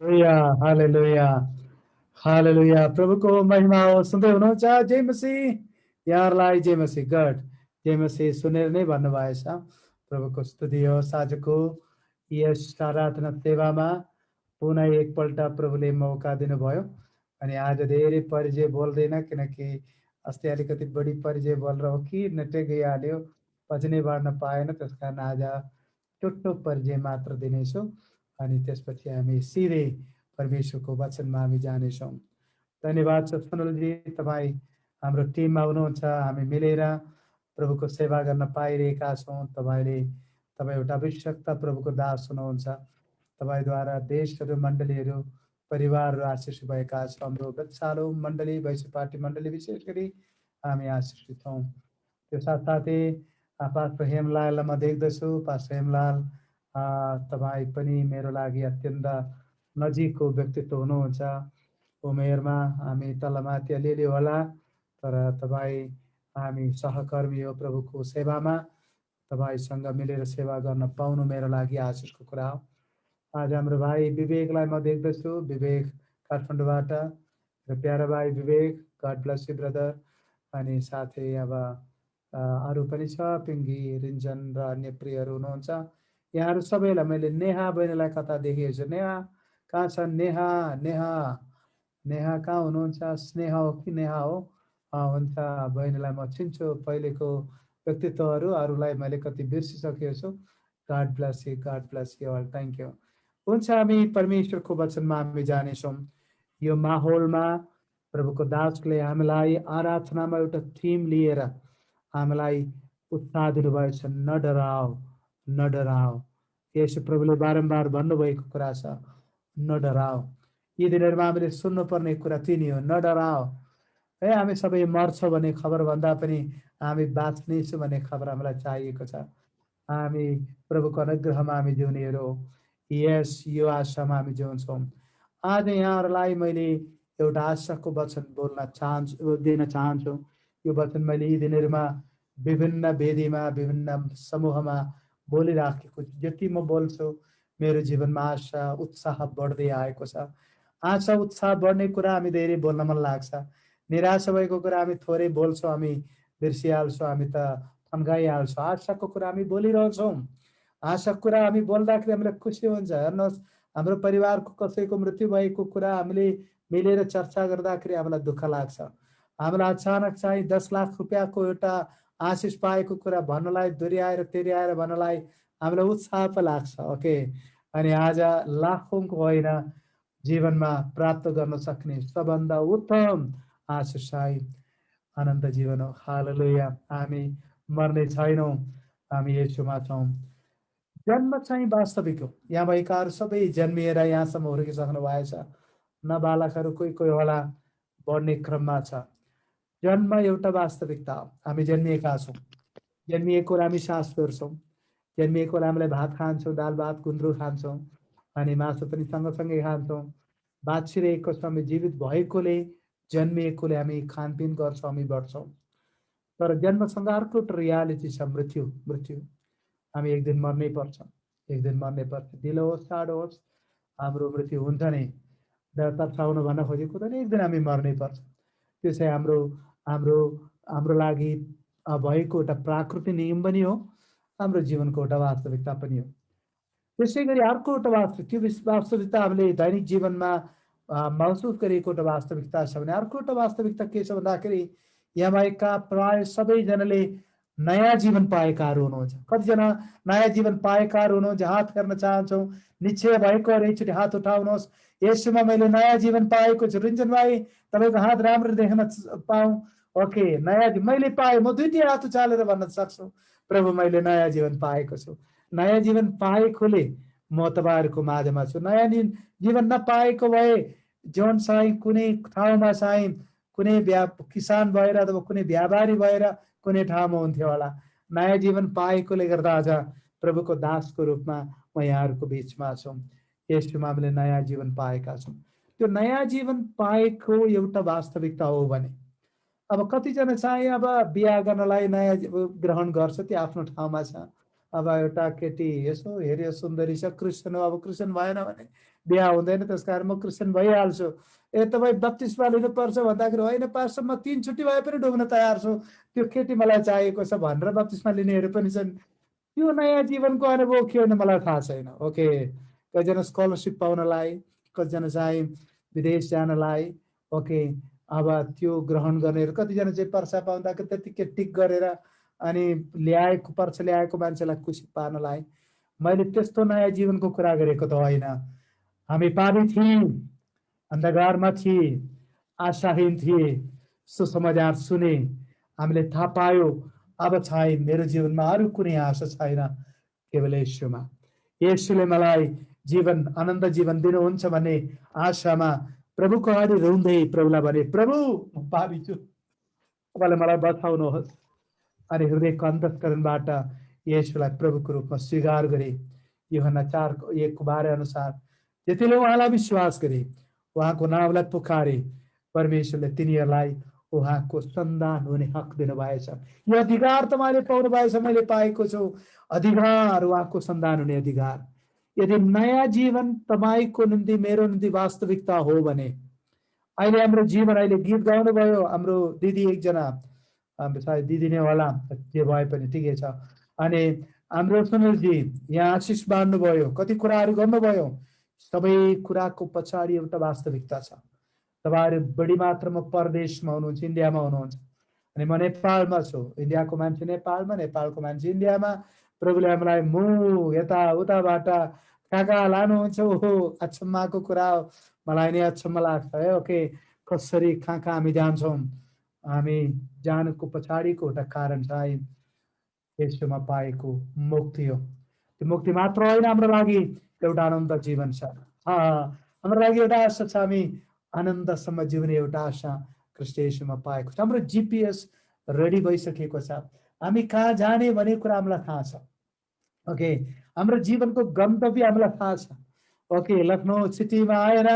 हालेलुया, हालेलुया, हालेलुया। प्रभुको महिमा होस्। सुन्दै हुनुहुन्छ? जय मसीह। यहाँहरूलाई जय मसीह। गड जय मसीह सुनेर नै भन्नुभएछ। प्रभुको स्तुति होस्। आजको यस आराधना सेवामा पुनः एकपल्ट प्रभुले मौका दिनुभयो अनि आज धेरै परिचय बोल्दैन, किनकि अस्ति अलिकति बढी परिचय बोलेर हो कि नेटै गइहाल्यो, पछि नै बाँड्न पाएन। त्यस कारण आज छोटो परिचय मात्र दिनेछु अनि त्यसपछि हामी सिधै परमेश्वरको वचनमा हामी जानेछौँ। धन्यवाद छ सुनलजी, तपाईँ हाम्रो टिममा हुनुहुन्छ। हामी मिलेर प्रभुको सेवा गर्न पाइरहेका छौँ। तपाईँ एउटा अभिषक्त प्रभुको दास हुनुहुन्छ। तपाईँद्वारा देशहरू, मण्डलीहरू, परिवारहरू आशिष भएका छ। हाम्रो वृक्षालु मण्डली, वैश्य पार्टी मण्डली विशेष गरी हामी आशिषित छौँ। त्यो साथसाथै पास्टर हेमलाललाई म देख्दछु। पास्टर हेमलाल, तपाईँ पनि मेरो लागि अत्यन्त नजिकको व्यक्तित्व हुनुहुन्छ। उमेरमा हामी तलमाथि अलिअलि होला, तर तपाईँ हामी सहकर्मी हो प्रभुको सेवामा। तपाईँसँग मिलेर सेवा गर्न पाउनु मेरो लागि आशिषको कुरा हो। आज हाम्रो भाइ विवेकलाई म देख्दछु। विवेक काठमाडौँबाट, र प्यारा भाइ विवेक, गड ब्लेस यु ब्रदर। अनि साथै अब अरू पनि छ, पिङ्गी, रिन्जन र अन्य प्रियहरू हुनुहुन्छ। यहाँहरू सबैलाई मैले नेहा बहिनीलाई कता देखेको छु? नेहा कहाँ छ? नेहा नेहा नेहा कहाँ हुनुहुन्छ? स्नेह हो कि नेहा हो? हुन्छ, बहिनीलाई म चिन्छु पहिलेको व्यक्तित्वहरू, अरूलाई मैले कति बिर्सिसकेको छु। God bless you, God bless you all, thank you. हुन्छ, हामी परमेश्वरको वचनमा हामी जानेछौँ। यो माहौलमा प्रभुको दासले हामीलाई आराधनामा एउटा थिम लिएर हामीलाई उत्साह दिनुभएको छ। नडराओ, नडराओ। यसो प्रभुले बारम्बार भन्नुभएको कुरा छ, नडराओ। यी दिनहरूमा हामीले सुन्नुपर्ने कुरा तिनी हो, नडराओ। है, हामी सबै मर्छौँ भन्ने खबर भन्दा पनि हामी बाँच्नेछौँ भन्ने खबर हामीलाई चाहिएको छ। हामी प्रभुको अनुग्रहमा हामी जिउनेहरू हो। यस, यो आशामा हामी जिउँछौँ। आज यहाँहरूलाई मैले एउटा आशाको वचन दिन चाहन्छु। यो वचन मैले यी दिनहरूमा विभिन्न वेदीमा, विभिन्न समूहमा बोलिराखेको छु। जति म बोल्छु मेरो जीवनमा आशा, उत्साह बढ्दै आएको छ। आशा, उत्साह बढ्ने कुरा हामी धेरै बोल्न मन लाग्छ। निराशा भएको कुरा हामी थोरै बोल्छौँ, हामी बिर्सिहाल्छौँ, हामी त थन्काइहाल्छौँ। आशाको कुरा हामी बोलिरहन्छौँ। आशाको कुरा हामी बोल्दाखेरि हामीलाई खुसी हुन्छ। हेर्नुहोस्, हाम्रो परिवारको कसैको मृत्यु भएको कुरा हामीले मिलेर चर्चा गर्दाखेरि हामीलाई दुःख लाग्छ। हामीलाई अचानक चाहिँ 10 लाख रुपियाँको एउटा आशिष पाएको कुरा भन्नलाई, दोहोऱ्याएर तेह्रयाएर भन्नलाई हामीलाई उत्साह पो लाग्छ। ओके, अनि आज लाखौँको होइन, जीवनमा प्राप्त गर्न सक्ने सबभन्दा उत्तम आशिष चाहिँ अनन्त जीवन हो। हालेलुया। हामी मर्ने छैनौँ, हामी यसोमा छौँ। जन्म चाहिँ वास्तविक हो। यहाँ भएकाहरू सबै जन्मिएर यहाँसम्म हुर्किसक्नु भएछ। नबालकहरू कोही कोही होला बढ्ने क्रममा छ। जन्म एउटा वास्तविकता हो। हामी जन्मिएका छौँ। जन्मिएको हामी सास फेर्छौँ। जन्मिएको हामीलाई भात खान्छौँ, दाल भात गुन्द्रुक खान्छौँ, अनि मासु पनि सँगसँगै खान्छौँ। बाँचिरहेको छ, हामी जीवित भएकोले, जन्मिएकोले हामी खानपिन गर्छौँ, हामी बढ्छौँ। तर जन्मसँग अर्को एउटा रियालिटी छ, मृत्यु। मृत्यु, हामी एक दिन मर्नै पर्छ, एक दिन मर्नै पर्छ। ढिलो होस् चाँडो होस्, हाम्रो मृत्यु हुन्छ नै। तर्साउन भन्न खोजेको त एक दिन हामी मर्नै पर्छ। त्यो चाहिँ हाम्रो हाम्रो हाम्रो लागि भएको एउटा प्राकृतिक नियम पनि हो, हाम्रो जीवनको एउटा वास्तविकता पनि हो। त्यसै गरी अर्को एउटा त्यो वास्तविकता हामीले दैनिक जीवनमा महसुस गरेको एउटा वास्तविकता छ भने अर्को एउटा वास्तविकता के छ भन्दाखेरि यहाँ भएका प्राय सबैजनाले नयाँ जीवन पाएकाहरू हुनुहुन्छ। कतिजना नयाँ जीवन पाएकाहरू हुनुहुन्छ? हात फेर्न चाहन्छौँ। निश्चय भएकोहरू एकचोटि हात उठाउनुहोस्। यसमा मैले नयाँ जीवन पाएको छु। रिन्जन भाइ, तपाईँको हात राम्रो देख्न पाऊँ। ओके, नयाँ मैले पाएँ। म दुईटी हात उचालेर भन्न सक्छु, प्रभु मैले नयाँ जीवन पाएको छु। नयाँ जीवन पाएकोले म तपाईँहरूको माझमा छु। नयाँ जीवन नपाएको भए जन चाहिँ कुनै ठाउँमा चाहिँ कुनै किसान भएर अथवा कुनै व्यापारी भएर कुनै ठाउँमा हुन्थ्यो होला। नयाँ जीवन पाएकोले गर्दा आज प्रभुको दासको रूपमा म यहाँहरूको बिचमा छु। यसमा हामीले नयाँ जीवन पाएका छौँ। त्यो नयाँ जीवन पाएको एउटा वास्तविकता हो भने अब कतिजना चाहिँ अब बिहा गर्नलाई नयाँ ग्रहण गर्छ, त्यो आफ्नो ठाउँमा छ। अब एउटा केटी यसो हेऱ्यो सुन्दरी छ, क्रिस्चियन हो, अब क्रिस्चियन भएन भने बिहा हुँदैन, त्यस कारण म क्रिस्चियन भइहाल्छु। ए तपाईँ बत्तिसमा लिनुपर्छ भन्दाखेरि होइन पास्टर म 3 छुट्टी भए पनि डुब्न तयार छु, त्यो केटी मलाई चाहिएको छ भनेर बत्तिसमा लिनेहरू पनि छन्। त्यो नयाँ जीवनको अनुभव के हो मलाई थाहा छैन। ओके, कतिजना स्कलरसिप पाउनलाई, कतिजना चाहिँ विदेश जानलाई, ओके, अब त्यो ग्रहण गर्नेहरू कतिजना चाहिँ पर्सा पाउँदाखेरि त्यतिकै टिक गरेर अनि ल्याएको पर्छ ल्याएको मान्छेलाई खुसी पार्नलाई। मैले त्यस्तो नयाँ जीवनको कुरा गरेको त होइन। हामी पापी थियौँ, अन्धकारमा थिए, आशाहीन थिए, सुसमाचार सुने, हामीले थाहा पायो अब चाहिँ मेरो जीवनमा अरू कुनै आशा छैन, केवल येशूमा। येशूले मलाई जीवन आनन्द जीवन दिनुहुन्छ भन्ने आशामा प्रभुको अगाडि रुँदै प्रभुलाई भने, प्रभु म पापी छु, तपाईँले मलाई बचाउनुहोस्। अनि हृदयको अन्तस्करणबाट येशूलाई प्रभुको रूपमा स्वीकार गरे। यूहन्ना 4:1 अनुसार जतिले उहाँलाई विश्वास गरे, उहाँको नामलाई पुकारे, परमेश्वरले तिनीहरूलाई उहाँको सन्तान हुने हक दिनुभएछ। यो अधिकार तपाईँले पाउनु भएछ, मैले पाएको छु, अधिकार, उहाँको सन्तान हुने अधिकार। यदि नयाँ जीवन तपाईँको निम्ति मेरो निम्ति वास्तविकता हो भने, अहिले हाम्रो जीवन, अहिले गीत गाउनु भयो हाम्रो दिदी एकजना, सायद दिदी नै होला, जे भए पनि ठिकै छ। अनि हाम्रो सुनिलजी यहाँ आशिष बाँड्नुभयो, कति कुराहरू गर्नुभयो। सबै कुराको पछाडि एउटा वास्तविकता छ। तपाईँहरू बढी मात्रामा परदेशमा हुनुहुन्छ, इन्डियामा हुनुहुन्छ, अनि म नेपालमा छु। इन्डियाको मान्छे नेपालमा, नेपालको मान्छे इन्डियामा। प्रभुले हामीलाई मुख यता उताबाट कहाँ कहाँ लानुहुन्छ, ओहो अचम्मको कुरा हो, मलाई नै अचम्म लाग्छ है। ओके, कसरी कहाँ कहाँ हामी जान्छौँ। हामी जानुको पछाडिको एउटा कारण चाहिँ येशूमा पाएको मुक्ति हो। त्यो मुक्ति मात्र होइन, हाम्रो लागि एउटा आनन्द जीवन छ। हाम्रो लागि एउटा आशा छ, हामी आनन्दसम्म जिउने एउटा आशा ख्रीष्ट येशूमा पाएको छ। हाम्रो जिपिएस रेडी भइसकेको छ, हामी कहाँ जाने भन्ने कुरा हामीलाई थाहा छ। ओके, हाम्रो जीवनको गन्तव्य हामीलाई थाहा छ। ओके, लखनऊ सिटीमा आएर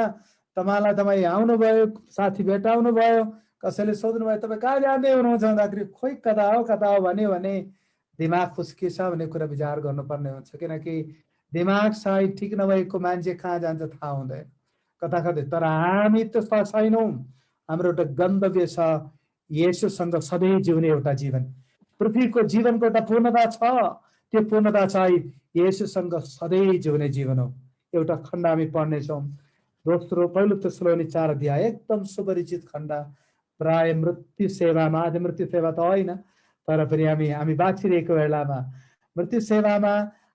तपाईँ आउनुभयो, साथी भेटाउनु भयो, कसैले सोध्नु भयो तपाईँ कहाँ जाँदै हुनुहुन्छ भन्दाखेरि खोइ कता हो भन्यो भने दिमाग फुस्किन्छ भन्ने कुरा विचार गर्नुपर्ने हुन्छ। किनकि दिमाग सायद ठिक नभएको मान्छे कहाँ जान्छ थाहा हुँदैन, कता कतै। तर हामी त्यस्ता छैनौँ। हाम्रो एउटा गन्तव्य छ, येशूसँग सधैँ जिउने एउटा जीवन। पृथ्वीको जीवनको एउटा पूर्णता छ, त्यो पूर्णता चाहिँ येशूसँग सधैँ जिउने जीवन हो। एउटा खण्ड हामी पढ्नेछौँ, दोस्रो पहिलो तेस्सलोनी 4 अध्याय, एकदम सुपरिचित खण्ड। प्राय मृत्यु सेवामा, आज मृत्यु सेवा त होइन, तर पनि हामी बाँचिरहेको बेलामा मृत्यु सेवामा,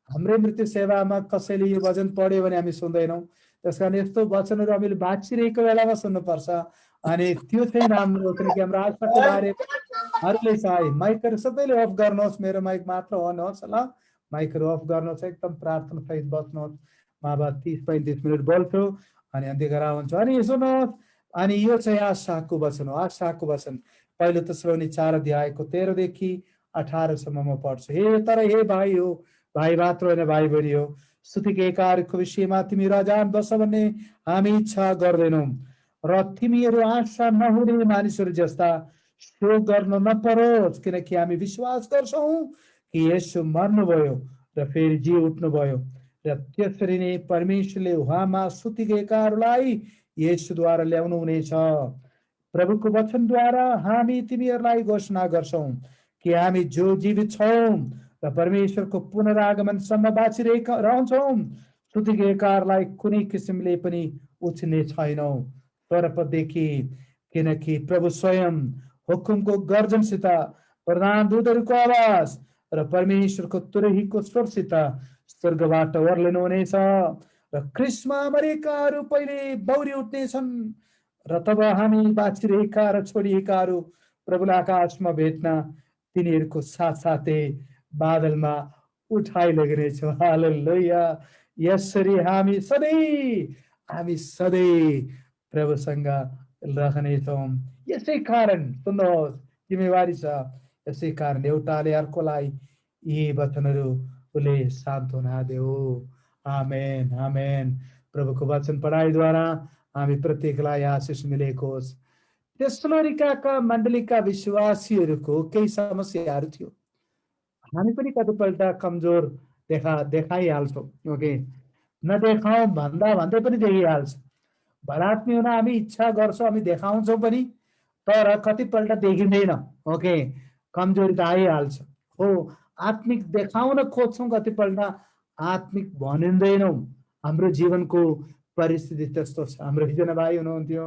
हाम्रै मृत्यु सेवामा कसैले यो वचन पढ्यो भने हामी सुन्दैनौँ। त्यस कारण यस्तो वचनहरू हामीले बाँचिरहेको बेलामा सुन्नुपर्छ। अनि त्यो चाहिँ राम्रो, किनकि हाम्रो आशाको बारेहरूले चाहिँ माइकहरू सबैले अफ गर्नुहोस्, मेरो माइक मात्र अन होस् ल, माइकहरू अफ गर्नुहोस्, एकदम प्रार्थना सहित बस्नुहोस्। म अब 30-35 मिनट बोल्छु अनि अन्त्य गराउँछ। अनि सुन्नुहोस्, अनि यो चाहिँ आशाको वचन हो, आशाको वचन। पहिलो तेस्सलोनी 4 अध्यायको 13 देखि 18सम्म म पढ्छु। हे भाइ हो, भाइ मात्र होइन भाइ बहिनी हो, स्तुतिको कार्यको विषयमा तिमी अजान बस भन्ने हामी इच्छा गर्दैनौँ, र तिमीहरू आशा नहुने मानिसहरू जस्ता शोक गर्न नपरोस्, किनकि हामी विश्वास गर्छौँ कि येशू मर्नुभयो र फेरि जी उठ्नुभयो, र त्यसरी नै परमेश्वरले उहाँमा सुतिगएकाहरूलाई येशूद्वारा ल्याउनु हुनेछ। प्रभुको वचनद्वारा हामी तिमीहरूलाई घोषणा गर्छौँ कि हामी जो जीवित छौँ र परमेश्वरको पुनरागमनसम्म बाँचिरहेका रहन्छौँ, सुतिगएकाहरूलाई कुनै किसिमले पनि उछिन्ने छैनौँ तर्फदेखि, किनकि प्रभु स्वयं हुकुमको गर्जनसित, प्रधान दूतहरूको आवाज र परमेश्वरको तुरहीको स्वरसित स्वर्गबाट ओर्लिनु हुनेछ, र क्रिस्मा मरेकाहरू पहिले बौरी उठ्नेछन्, र तब हामी बाँचिरहेका र छोडिएकाहरू प्रभुलाई आकाशमा भेट्न तिनीहरूको साथसाथै बादलमा उठाइ लगिनेछौँ। हालेलुया। यसरी हामी सधैँ प्रभुसँग रहनेछौँ। यसै कारण सुन्नुहोस्, जिम्मेवारी छ। यसै कारण एउटाले अर्कोलाई यी वचनहरू उसले सान्त्वना देऊ। आमेन, आमेन। प्रभुको वचन पढाइद्वारा हामी प्रत्येकलाई आशिष मिलेको होस्। तेस्सलोनिकाका मण्डलीका विश्वासीहरूको केही समस्याहरू थियो। हामी पनि कतिपल्ट कमजोर देखाइहाल्छौँ। ओके, नदेखाउँ भन्दा भन्दै पनि देखिहाल्छ। भलात्मी हुन हामी इच्छा गर्छौँ, हामी देखाउँछौँ पनि, तर कतिपल्ट देखिँदैन। ओके, कमजोरी त आइहाल्छ। हो, आत्मिक देखाउन खोज्छौँ, कतिपल्ट आत्मिक भनिँदैनौँ। हाम्रो जीवनको परिस्थिति त्यस्तो छ। हाम्रो एकजना भाइ हुनुहुन्थ्यो,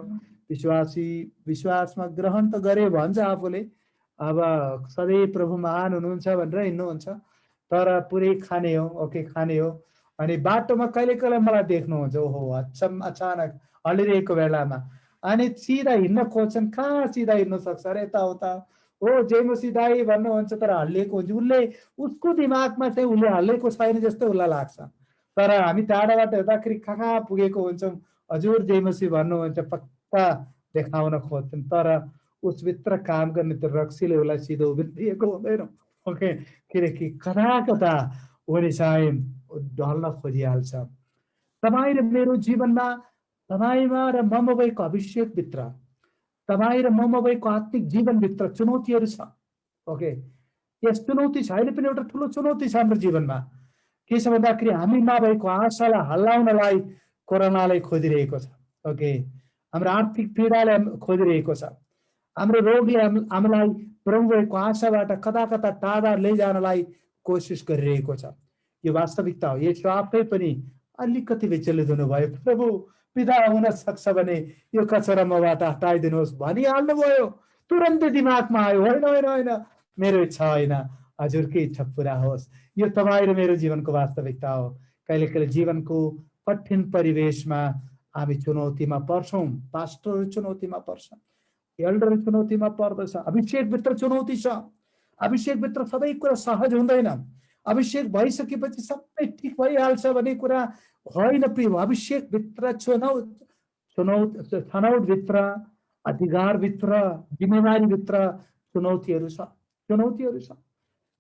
विश्वासमा ग्रहण त गरे भन्छ आफूले, अब सधैँ प्रभु महान हुनुहुन्छ भनेर हिँड्नुहुन्छ, तर पुरै खाने हो। ओके, खाने हो। अनि बाटोमा कहिले कहिले मलाई देख्नुहुन्छ, ओहो अचानक हल्लिरहेको बेलामा, अनि सिधा हिँड्न खोज्छन्। कहाँ सिधा हिँड्न सक्छ अरे, यताउता हो जेमसी दाई भन्नुहुन्छ, तर हल्लिएको हुन्छ। उसको दिमागमा चाहिँ उसले हल्लिएको छैन जस्तो उसलाई लाग्छ, तर हामी टाढाबाट हेर्दाखेरि कहाँ पुगेको हुन्छौँ। हजुर जेमसी भन्नुहुन्छ, पक्का देखाउन खोज्छन्, तर उसभित्र काम गर्ने त्यो रक्सीले उसलाई सिधो उभिदिएको हुँदैन। ओके, किनकि कता कता उनी चाहिँ ढल्न खोजिहाल्छ। तपाईँ र मेरो जीवनमा, तपाईँमा र ममा भएको अभिषेकभित्र, तपाईँ र ममा भएको आत्मिक जीवनभित्र चुनौतीहरू छ। ओके, यस चुनौती छ, अहिले पनि एउटा ठुलो चुनौती छ हाम्रो जीवनमा। के छ भन्दाखेरि हामीमा भएको आशालाई हल्लाउनलाई कोरोनाले खोजिरहेको छ। ओके, हाम्रो आर्थिक पीडाले खोजिरहेको छ। हाम्रो रोगले हामीलाई प्रभु भएको आशाबाट कता कता टाढा लैजानलाई कोसिस गरिरहेको छ। यो वास्तविकता हो। यसो आफै पनि अलिकति विचलित हुनुभयो, प्रभु पिता हुन सक्छ भने यो कचरा मबाट हटाइदिनुहोस् भनिहाल्नुभयो, तुरन्तै दिमागमा आयो, होइन होइन होइन, मेरो इच्छा होइन, हजुरकै इच्छा पुरा होस्। यो तपाईँ र मेरो जीवनको वास्तविकता हो। कहिले कहिले जीवनको कठिन परिवेशमा हामी चुनौतीमा पर्छौँ। पास्टरहरू चुनौतीमा पर्छन्, एल्डर चुनौतीमा पर्दछ। अभिषेकभित्र चुनौती छ। अभिषेकभित्र सबै कुरा सहज हुँदैन। अभिषेक भइसकेपछि सबै ठिक भइहाल्छ भन्ने कुरा होइन प्रिय। अभिषेकभित्र छनौटभित्र, अधिकारभित्र, जिम्मेवारीभित्र चुनौतीहरू छ। चुनौतीहरू छ।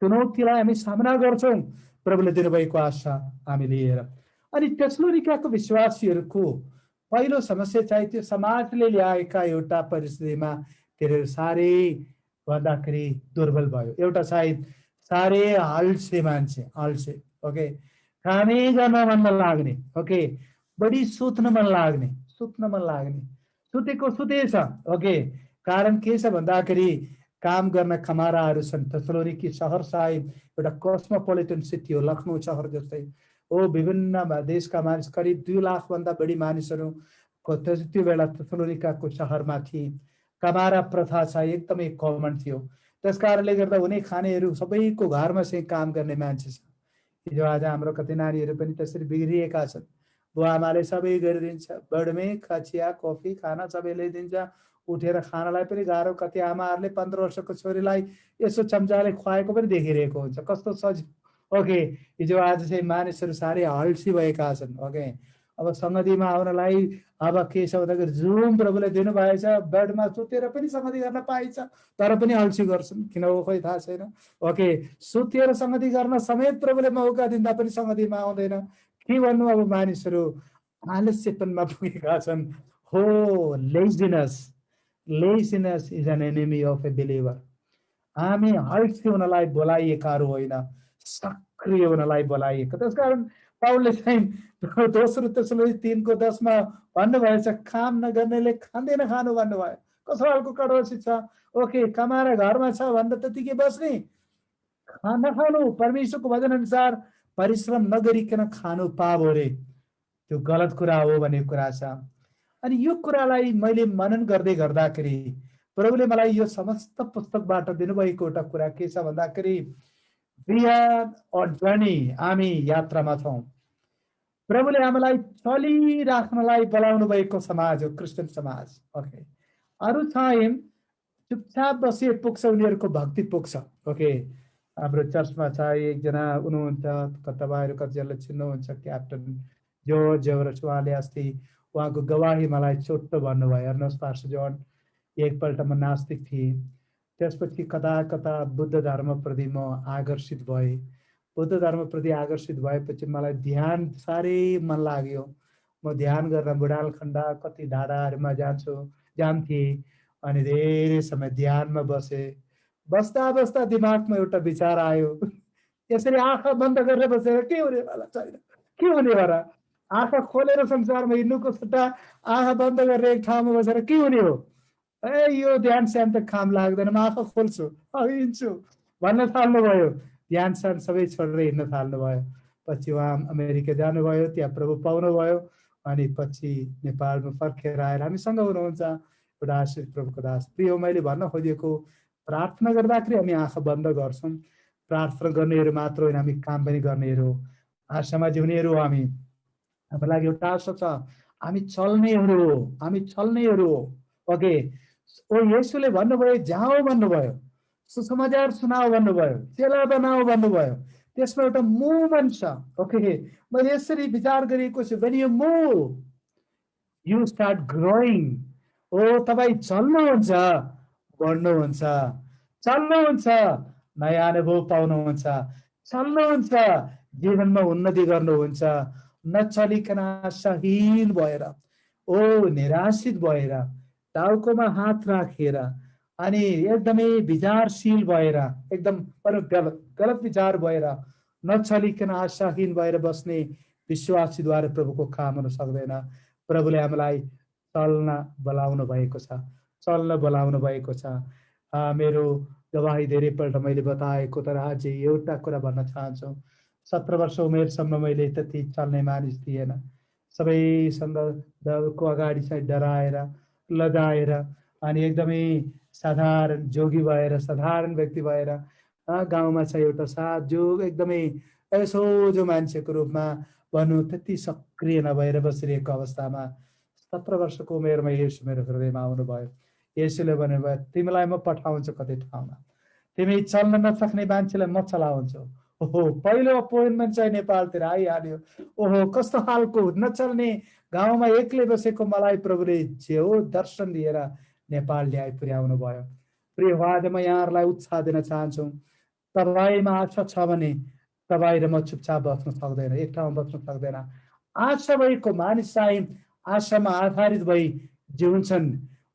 चुनौतीलाई हामी सामना गर्छौँ प्रभुले दिनुभएको आशा हामी लिएर। अनि तेस्लोनिकाको विश्वासीहरूको पहिलो समस्या चाहिँ त्यो समाजले ल्याएका एउटा परिस्थितिमा तिनीहरू साह्रै भन्दाखेरि दुर्बल भयो। एउटा चाहिँ साह्रै अल्छे मान्छे, अल्छे। ओके, कामै गर्न मन नलाग्ने। ओके, बढी सुत्न मन लाग्ने, सुत्न मन लाग्ने, सुतेको सुतेछ। ओके, कारण के छ भन्दाखेरि काम गर्न खमाराहरू छन्। तेस्लोनिकी सहर साहेब एउटा कस्मोपोलिटन सिटी हो, लखनऊ सहर जस्तै हो। विभिन्न देशका मानिस, करिब 2 लाखभन्दा बढी मानिसहरू त्यो बेला तेस्लोनिकाको सहरमा थिए। कमारा प्रथा चाहिँ एकदमै कमन थियो। त्यस कारणले गर्दा हुने खानेहरू सबैको घरमा चाहिँ काम गर्ने मान्छे छ। हिजो आज हाम्रो कति नानीहरू पनि त्यसरी बिग्रिएका छन्। बुवा आमाले सबै गरिदिन्छ, बेडमै चिया कफी खाना सबै ल्याइदिन्छ, उठेर खानालाई पनि गाह्रो। कति आमाहरूले 15 वर्षको छोरीलाई यसो चम्चाले खुवाएको पनि देखिरहेको हुन्छ, कस्तो सजिलो। ओके, हिजो आज चाहिँ मानिसहरू साह्रै अल्छी भएका छन्। ओके, अब सङ्गतिमा आउनलाई अब के छ भन्दाखेरि जुम प्रभुले दिनुभएछ, बेडमा सुतेर पनि सङ्गति गर्न पाइन्छ, तर पनि अल्छी गर्छन्। किन हो खोइ थाहा छैन। ओके, सुतेर सङ्गति गर्न समेत प्रभुले मौका दिँदा पनि सङ्गतिमा आउँदैन। के भन्नु, अब मानिसहरू आलस्यपनमा पुगेका छन्। हो, laziness is an enemy of a believer. हामी अल्छी हुनलाई बोलाइएकाहरू होइन, सक्रिय हुनलाई बोलाइएको। त्यसकारण पाउलले चाहिँ दोस्रो तेस्लोनी 3:10 भन्नुभएछ, काम नगर्नेले खाँदैन खानु भन्नुभयो। कस्तो खालको कठोर शिक्षा। ओके, कमाएर घरमा छ भन्दा त्यतिकै बस्ने, खाना खानु, परमेश्वरको वचन अनुसार परिश्रम नगरिकन खानु पाप हो रे, त्यो गलत कुरा हो भन्ने कुरा छ। अनि यो कुरालाई मैले मनन गर्दै गर्दाखेरि प्रभुले मलाई यो समस्त पुस्तकबाट दिनुभएको एउटा कुरा के छ भन्दाखेरि, वी आर अन जर्नी, हामी यात्रामा छौँ। प्रभुले हामीलाई चलिराख्नलाई बोलाउनु भएको समाज हो क्रिस्चियन समाज। ओके, अरू चाहिँ चुपचाप बसे पुग्छ, उनीहरूको भक्ति पुग्छ। ओके, हाम्रो चर्चमा चाहिँ एकजना हुनुहुन्छ, तपाईँहरू कतिजनाले चिन्नुहुन्छ, क्याप्टन जर्ज जेवरस। उहाँले अस्ति उहाँको गवाही मलाई छोटो भन्नुभयो, हेर्नुहोस् पास्टर जन, एकपल्ट म नास्तिक थिएँ, त्यसपछि कता कता बुद्ध धर्मप्रति म आकर्षित भएँ। बुद्ध धर्मप्रति आकर्षित भएपछि मलाई ध्यान साह्रै मन लाग्यो। म ध्यान गर्न बुढालखण्डा कति डाँडाहरूमा जान्थेँ, अनि धेरै समय ध्यानमा बसेँ। बस्दा बस्दा दिमागमा एउटा विचार आयो, यसरी आँखा बन्द गरेर बसेर के हुनेवाला छैन, के हुने भएर आँखा खोलेर संसारमा हिँड्नुको सट्टा आँखा बन्द गरेर एक ठाउँमा बसेर के हुने हो? यो ध्यान स्यान त काम लाग्दैन, म आँखा खोल्छु हिँड्छु भन्न थाल्नुभयो। ध्यान स्यान सबै छोडेर हिँड्न थाल्नुभयो। पछि उहाँ अमेरिका जानुभयो, त्यहाँ प्रभु पाउनुभयो। अनि पछि नेपालमा फर्केर आएर हामीसँग हुनुहुन्छ एउटा आश्रित प्रभुको दास। प्रिय, मैले भन्न खोजेको प्रार्थना गर्दाखेरि हामी आँखा बन्द गर्छौँ। प्रार्थना गर्नेहरू मात्र होइन, हामी काम पनि गर्नेहरू, आशामा जिउनेहरू हो। हाम्रो लागि एउटा आशा छ, हामी चल्नेहरू हो, हामी चल्नेहरू हो। ओके, ओ येशूले भन्नुभयो जाऊ भन्नुभयो, सुसमाचार सुनाऊ भन्नुभयो, चेला बनाऊ भन्नुभयो। त्यसमा एउटा मुभमेन्ट छ। ओके, मैले यसरी विचार गरेको छु, when you move you start growing। ओ तपाईँ चल्नुहुन्छ, बढ्नुहुन्छ, चल्नुहुन्छ, नयाँ अनुभव पाउनुहुन्छ, चल्नुहुन्छ, जीवनमा उन्नति गर्नुहुन्छ। नचलिकन आशाहीन भएर, ओ निराशित भएर, टाउकोमा हात राखेर अनि एकदमै विचारशील भएर, एकदम गलत विचार भएर, नचलिकन आशाहीन भएर बस्ने विश्वासीद्वारा प्रभुको काम हुन सक्दैन। प्रभुले हामीलाई चल्न बोलाउनु भएको छ, चल्न बोलाउनु भएको छ। मेरो गवाही धेरैपल्ट मैले बताएको, तर अझै एउटा कुरा भन्न चाहन्छु। 17 वर्ष उमेरसम्म मैले त्यति चल्ने मानिस थिएन। सबैसँगको अगाडि चाहिँ डराएर लगाएर अनि एकदमै साधारण जोगी भएर, साधारण व्यक्ति भएर गाउँमा चाहिँ एउटा साथ जो एकदमै सोझो मान्छेको रूपमा भनौँ त्यति सक्रिय नभएर बसिरहेको अवस्थामा 17 वर्षको उमेरमा येशू मेरो हृदयमा आउनुभयो। येशूले भन्नुभयो, तिमीलाई म पठाउँछु कति ठाउँमा, तिमी चल्न नसक्ने मान्छेलाई म चलाउँछु। ओहो, पहिलो अपोइन्टमेन्ट चाहिँ नेपालतिर आइहाल्यो। ओहो, कस्तो खालको नचल्ने गाउँमा एक्लै बसेको मलाई प्रभुले जे हो दर्शन दिएर नेपाल ल्याइ पुर्याउनु भयो। प्रिय, आज म यहाँहरूलाई उत्साह दिन चाहन्छु। तपाईँमा आशा छ भने तपाईँ र म चुपचाप बस्न सक्दैन, एक ठाउँमा बस्न सक्दैन। आशा भएको मानिस चाहिँ आशामा आधारित भई जिउँछन्,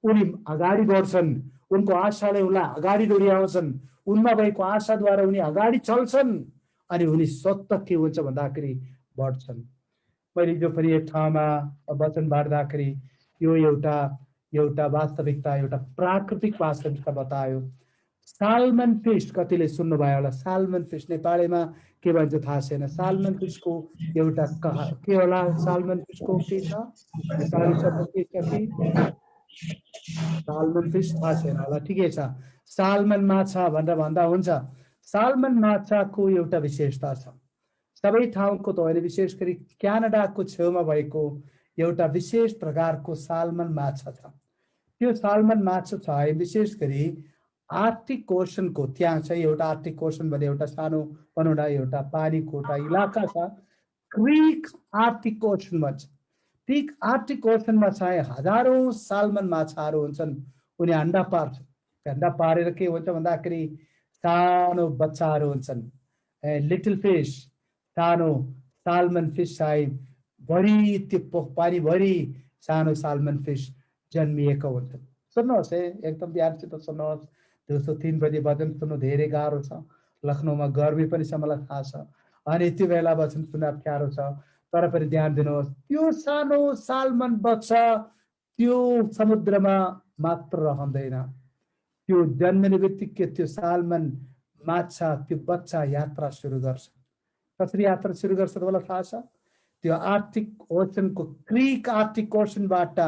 उनी अगाडि बढ्छन्, उनको आशाले उनलाई अगाडि डोर्याउँछन्, उनमा भएको आशाद्वारा उनी अगाडि चल्छन् अनि उनी स्वतः के हुन्छ भन्दाखेरि बढ्छन्। मैले जो पनि एक ठाउँमा वचन बाँड्दाखेरि यो एउटा वास्तविकता, एउटा प्राकृतिक वास्तविकता बतायो। सालमन फिस, कतिले सुन्नुभयो होला, सालमन फिस नेपालीमा के भन्छ थाहा छैन। सालमन फिसको एउटा के होला, सालमन फिसको के छ नेपाली शब्द के छ कि सालमन फिस थाहा छैन होला, ठिकै छ। सालमन माछा भनेर भन्दा हुन्छ। सालमन माछाको एउटा विशेषता छ, सबै ठाउँको त होइन, विशेष गरी क्यानाडाको छेउमा भएको एउटा विशेष प्रकारको सालमन माछा छ। त्यो सालमन माछा छ विशेष गरी आर्टिक ओसनको, त्यहाँ चाहिँ एउटा आर्टिक ओसन भन्ने एउटा सानो पनौडा एउटा पानीको एउटा इलाका छ, क्रिक आर्टिक ओसन भन्छ। क्रिक आर्टिक ओसनमा चाहिँ हजारौं सालमन माछाहरू हुन्छन्। उनी अन्डा पार्छन्। अन्डा पारेर के हुन्छ भन्दाखेरि सानो बच्चाहरू हुन्छन्, लिटल फिस, सानो सालमन फिस चाहिँ भरि त्यो पानीभरि सानो सालमन फिस जन्मिएको हुन्छन्। सुन्नुहोस् है, एकदम ध्यानसित सुन्नुहोस्। 203 बजे वचन सुन्नु धेरै गाह्रो छ। लखनऊमा गर्मी पनि छ, मलाई थाहा छ, अनि त्यो बेला वचन सुन्न अप्ठ्यारो छ, तर पनि ध्यान दिनुहोस्। त्यो सानो सालमन बच्चा त्यो समुद्रमा मात्र रहँदैन, त्यो जन्मिने बित्तिकै त्यो सालमन माछा, त्यो बच्चा यात्रा सुरु गर्छ। कसरी यात्रा सुरु गर्छ तपाईँलाई थाहा छ? त्यो आर्टिक ओसनको, क्रिक आर्टिक ओसनबाट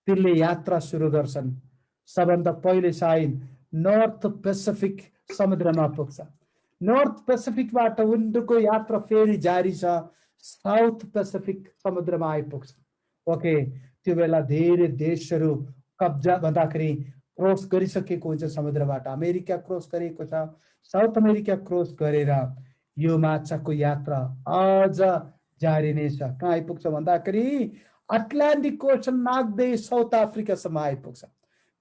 तिनले यात्रा सुरु गर्छन्। सबभन्दा पहिले चाहिँ नर्थ पेसिफिक समुद्रमा पुग्छ। नर्थ पेसिफिकबाट उनीहरूको यात्रा फेरि जारी छ, साउथ पेसिफिक समुद्रमा आइपुग्छ। ओके, त्यो बेला धेरै देशहरू कब्जा भन्दाखेरि क्रस गरिसकेको हुन्छ समुद्रबाट। अमेरिका क्रस गरेको छ, साउथ अमेरिका क्रस गरेर यो माछाको यात्रा अझ जारी नै छ। कहाँ आइपुग्छ भन्दाखेरि अटलान्टिक ओसन नाग्दै साउथ अफ्रिकासम्म आइपुग्छ।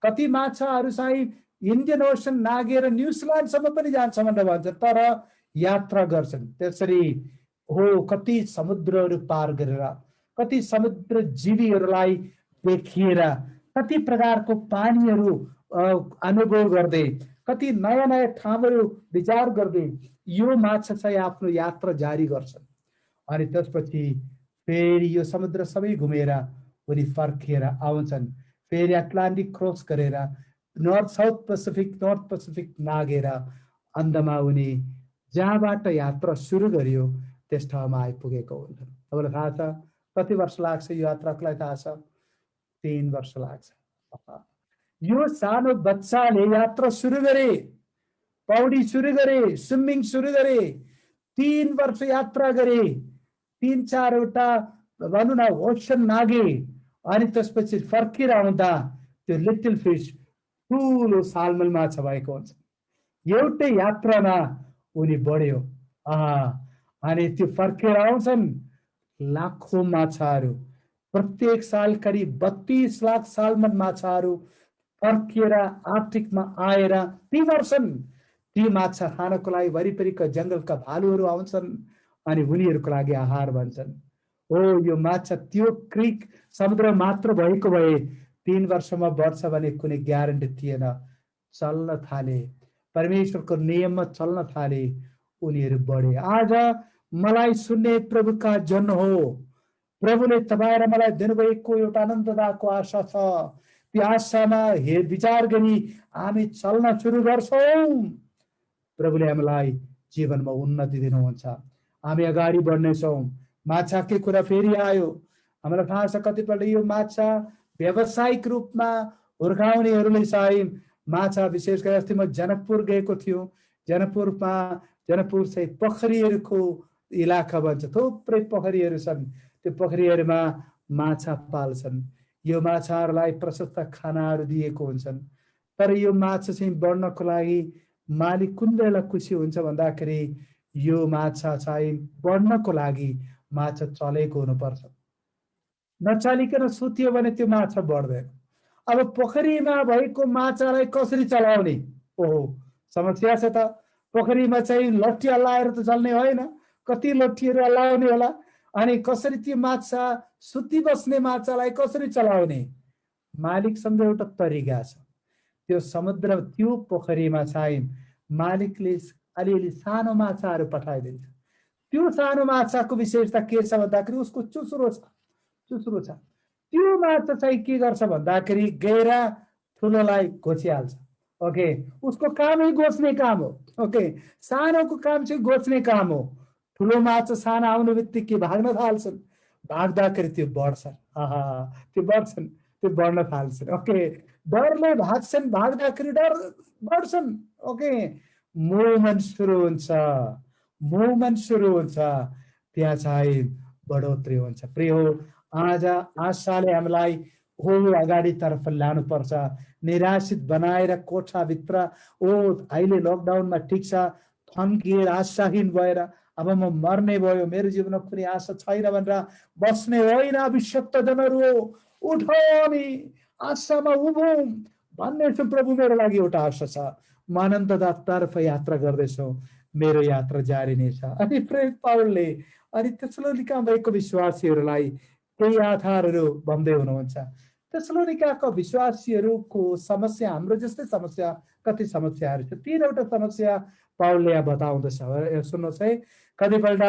कति माछाहरू चाहिँ इन्डियन ओसन नागेर न्युजिल्यान्डसम्म पनि जान्छ भनेर भन्छ, तर यात्रा गर्छन्। त्यसरी हो, कति समुद्रहरू पार गरेर, कति समुद्र जीवीहरूलाई देखिएर, कति प्रकारको पानीहरू अनुभव गर्दै कति नयाँ नयाँ ठाउँहरू विचार गर्दै यो माछा चाहिँ आफ्नो यात्रा जारी गर्छन्। अनि त्यसपछि फेरि यो समुद्र सबै घुमेर उनी फर्किएर आउँछन्। फेरि एटलान्टिक क्रस गरेर नर्थ पेसिफिक नागेर अन्तमा उनी जहाँबाट यात्रा सुरु गरियो त्यस ठाउँमा आइपुगेको हुन्छन्। तपाईँलाई थाहा छ कति वर्ष लाग्छ यो यात्राको लागि? थाहा छ 3 वर्ष लाग्छ। यो सानो बच्चाले यात्रा सुरु गरे, पौडी सुरु गरे, स्विमिङ सुरु गरे, 3 वर्ष यात्रा गरे, 3-4वटा भनौँ न ओसन नागे, अनि त्यसपछि फर्केर आउँदा त्यो लिटिल फिस ठुलो सालमन माछा भएको हुन्छ। एउटै यात्रामा उनी बढ्यो। अनि त्यो फर्केर आउँछन् लाखौं माछाहरू। प्रत्येक साल करिब 32 लाख सालमन माछाहरू फर्किएर आर्टिकमा आएर ती वर्षन्। ती माछा खानको लागि वरिपरिका जङ्गलका भालुहरू आउँछन् अनि उनीहरूको लागि आहार बन्छन्। ओ यो माछा त्यो क्रिक समुद्र मात्र भएको भए 3 वर्षमा बढ्छ भने कुनै ग्यारेन्टी थिएन। चल्न थाले, परमेश्वरको नियममा चल्न थाले, उनीहरू बढे। आज मलाई सुन्ने प्रभुका जन हो, प्रभुले तपाईँ र मलाई दिनुभएको एउटा आनन्ददायकको आशा छ। त्यो आशामा विचार गरी हामी चल्न सुरु गर्छौँ। प्रभुले हामीलाई जीवनमा उन्नति दिनुहुन्छ, हामी अगाडि बढ्नेछौँ। माछाकै कुरा फेरि आयो। हामीलाई थाहा छ कतिपल्ट यो माछा व्यावसायिक रूपमा हुर्काउनेहरूले चाहिँ माछा, विशेष गरी अस्ति म जनकपुर गएको थियो। जनकपुर चाहिँ पोखरीहरूको इलाका भन्छ। थुप्रै पोखरीहरू छन्, त्यो पोखरीहरूमा माछा पाल्छन्। यो माछाहरूलाई प्रशस्त खानाहरू दिएको हुन्छन्। तर यो माछा चाहिँ बढ्नको लागि मालिक कुन बेला खुसी हुन्छ भन्दाखेरि यो माछा चाहिँ बढ्नको लागि माछा चलेको हुनुपर्छ। नचलिकन सुत्यो भने त्यो माछा बढ्दैन। अब पोखरीमा भएको माछालाई कसरी चलाउने? ओहो, समस्या छ त। पोखरीमा चाहिँ लट्ठी हल्लाएर त चल्ने होइन, कति लट्ठीहरू हल्लाउने होला। अनि कसरी त्यो माछा, सुती बस्ने माछालाई कसरी चलाउने? मालिकसँग एउटा तरिका छ। त्यो समुद्र, त्यो पोखरीमा चाहिँ मालिकले अलिअलि सानो माछाहरू पठाइदिन्छ। त्यो सानो माछाको विशेषता के छ भन्दाखेरि उसको चुस्रो छ। त्यो माछा चाहिँ के गर्छ भन्दाखेरि गएर ठुलोलाई घोचिहाल्छ। ओके, उसको कामै घोच्ने काम हो। ओके, सानोको काम चाहिँ घोच्ने काम हो। ठुलो माछा सानो आउने बित्तिकै भाग्न थाल्छन्। भाग्दाखेरि त्यो बढ्छन्। त्यो बढ्न थाल्छन्। ओके, डरले भाग्छन्, भाग्दाखेरि डर बढ्छन्। ओके, मुभमेन्ट सुरु हुन्छ, त्यहाँ चाहिँ बढोत्तरी हुन्छ। प्रिय हो, आज आशाले हामीलाई अगाडितर्फ लानुपर्छ। निराशित बनाएर कोठाभित्र अहिले लकडाउनमा ठिक छ थन्किएर आशाहीन भएर अब म मर्ने भयो, मेरो जीवनमा कुनै आशा छैन भनेर बस्ने होइन। अभिशप्त जनहरू हो, उठौ नि आशामा उभौँ भन्ने चाहिँ प्रभु मेरो लागि एउटा आशा छ। म अनन्ततर्फ यात्रा गर्दैछु, मेरो यात्रा जारी नै छ। अनि प्रेरित पावलले अनि तेसलोनिकामा भएको विश्वासीहरूलाई केही आधारहरू भन्दै हुनुहुन्छ। तेसलोनिकाको विश्वासीहरूको समस्या हाम्रो जस्तै समस्या, कति समस्याहरू छ। 3वटा समस्या पावलले यहाँ बताउँदछ। सुन्नुहोस् है, कतिपल्ट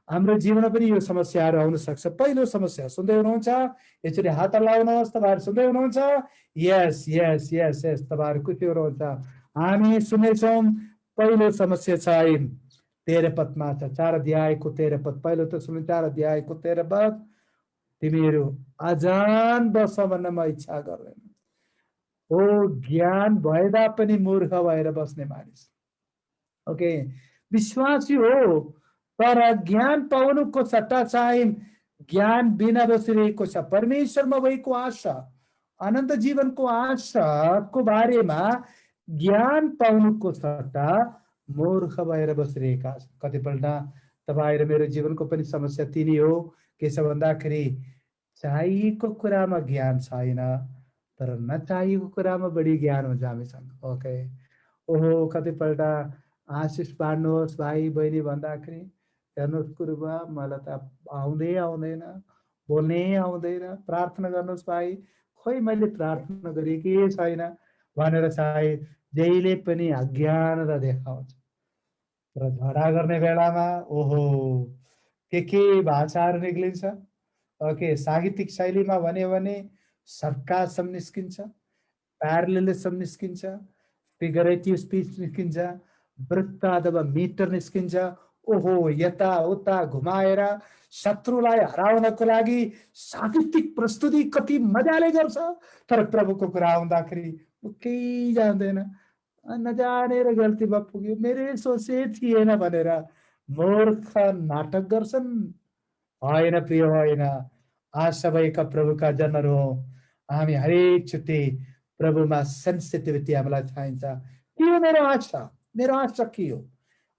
हाम्रो जीवनमा पनि यो समस्याहरू आउन सक्छ। पहिलो समस्या सुन्दै हुनुहुन्छ? यसरी हात हल्लाउनुहोस्, तपाईँहरू सुन्दै हुनुहुन्छ? यस यस यस यस, तपाईँहरू खुसी हुनुहुन्छ। हामी सुन्नेछौँ। पहिलो समस्या चाहिँ 13 पदमा छ, 4 अध्यायको 13 पद। पहिलो तेसलोनिका 4 अध्यायको 13 पद, तिमीहरू अजान बस भन्न म इच्छा गर्दैन। ओ ज्ञान भएदा पनि मूर्ख भएर बस्ने मानिस। ओके, विश्वासी हो तर ज्ञान पाउनुको सट्टा चाहिँ ज्ञान बिना बसिरहेको छ। परमेश्वरमा भएको आशा, अनन्त जीवनको आशाको बारेमा ज्ञान पाउनुको सट्टा मूर्ख भएर बसिरहेका छन्। कतिपल्ट तपाईँ र मेरो जीवनको पनि समस्या तिनी हो। के छ भन्दाखेरि चाहिएको कुरामा ज्ञान छैन, तर नचाहिएको कुरामा बढी ज्ञान हुन्छ हामीसँग। ओके, ओहो, कतिपल्ट आशिष बाँड्नुहोस् भाइ बहिनी भन्दाखेरि हेर्नुहोस् गुरुबा मलाई त आउँदैन, बोल्नै आउँदैन। प्रार्थना गर्नुहोस् भाइ, खोइ मैले प्रार्थना गरेँ कि छैन भनेर चाहिँ जहिले पनि अज्ञानता देखाउँछ। र झगडा गर्ने बेलामा ओहो के भाषाहरू निक्लिन्छ। ओके, साहित्यिक शैलीमा भन्यो भने सर्कासम निस्किन्छ, प्यारलेलिजम निस्किन्छ, फिगरेटिभ स्पिच निस्किन्छ, वृत्त अथवा मिटर निस्किन्छ। ओहो, यताउता घुमाएर शत्रुलाई हराउनको लागि साहित्यिक प्रस्तुति कति मजाले गर्छ। तर प्रभुको कुरा आउँदाखेरि केही जान्दैन, नजानेर गल्तीमा पुग्यो, मेरै सोचे थिएन भनेर मूर्ख नाटक गर्छन्। होइन प्रिय, होइन। आज सबैका प्रभुका जनहरू हौ। हामी हरेक चोटि प्रभुमा सेन्सिटिभिटी हामीलाई चाहिन्छ। के हो मेरो आशा? मेरो आशा के हो?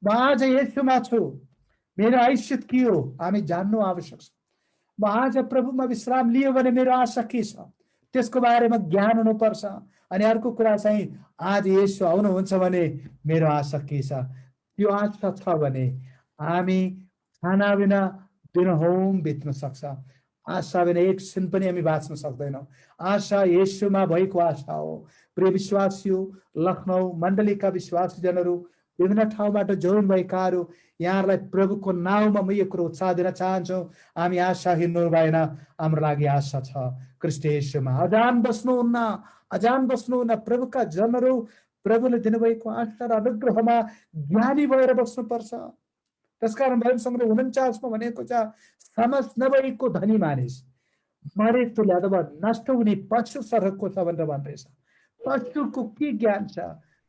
म आज येशूमा छु, मेरो आयुष्य के हो हामी जान्नु आवश्यक छ। म आज प्रभुमा विश्राम लियो भने मेरो आशा के छ त्यसको बारेमा ज्ञान हुनुपर्छ। अनि अर्को कुरा चाहिँ आज येशू आउनुहुन्छ भने मेरो आशा के छ, त्यो आशा छ भने हामी खाना बिना दिनहुँ बित्न सक्छ। आशा बिना एक क्षण पनि हामी बाँच्न सक्दैनौँ। आशा येशूमा भएको आशा हो। प्रिय विश्वासीहरू, लखनऊ मण्डलीका विश्वासीजनहरू, विभिन्न ठाउँबाट जोइन भएकाहरू, यहाँहरूलाई प्रभुको नाउँमा म यो कुरो उत्साह दिन चाहन्छु। हामी आशाहीन भएन, हाम्रो लागि आशा छ ख्रीष्ट येशूमा। अजान बस्नुहुन्न। प्रभुका जनहरू प्रभुले दिनुभएको आशा र अनुग्रहमा ज्ञानी भएर बस्नुपर्छ। त्यसकारण बाइबल सङ्ग्रह 49 भनेको छ, समझ नभएको धनी मानिस मरे तुल्य अथवा नष्ट हुने पशु सरकको छ भनेर भन्दैछ। पशुको के ज्ञान छ?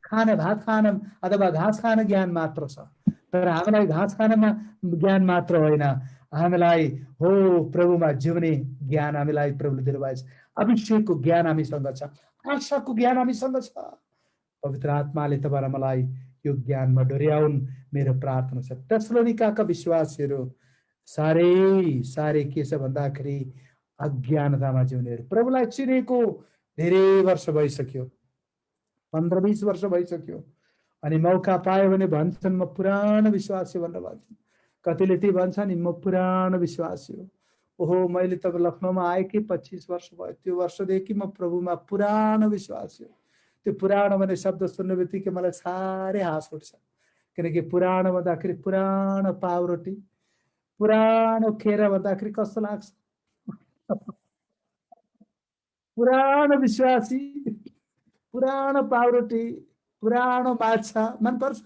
खाने भात खान अथवा घाँस खान ज्ञान मात्र छ। तर हामीलाई घाँस खानमा ज्ञान मात्र होइन, हामीलाई हो प्रभुमा जिउने ज्ञान हामीलाई प्रभुले दिनुभएको छ। अभिषेकको ज्ञान हामीसँग छ, आशाको ज्ञान हामीसँग छ। पवित्र आत्माले तपाईँ मलाई यो ज्ञानमा डोर्याउन्, मेरो प्रार्थना छ। तेसलोनिकाका विश्वासीहरू साह्रै के छ भन्दाखेरि अज्ञानतामा जिउनेहरू। प्रभुलाई चिनेको धेरै वर्ष भइसक्यो, 15-20 वर्ष भइसक्यो। अनि मौका पायो भने भन्छन् म पुरानो विश्वासी भनेर भन्छन्। कतिले त्यही भन्छन् म पुरानो विश्वासी हो। ओहो, मैले त लखनऊमा आएकै 25 वर्ष भयो, त्यो वर्षदेखि म प्रभुमा पुरानो विश्वासी हो। त्यो पुरानो भन्ने शब्द सुन्ने बित्तिकै मलाई साह्रै हाँस उठ्छ। किनकि पुरानो भन्दाखेरि पुरानो पाउरोटी, पुरानो केरा भन्दाखेरि कस्तो लाग्छ? पुरानो विश्वासी, पुरानो पाउरोटी, पुरानो माछा मनपर्छ?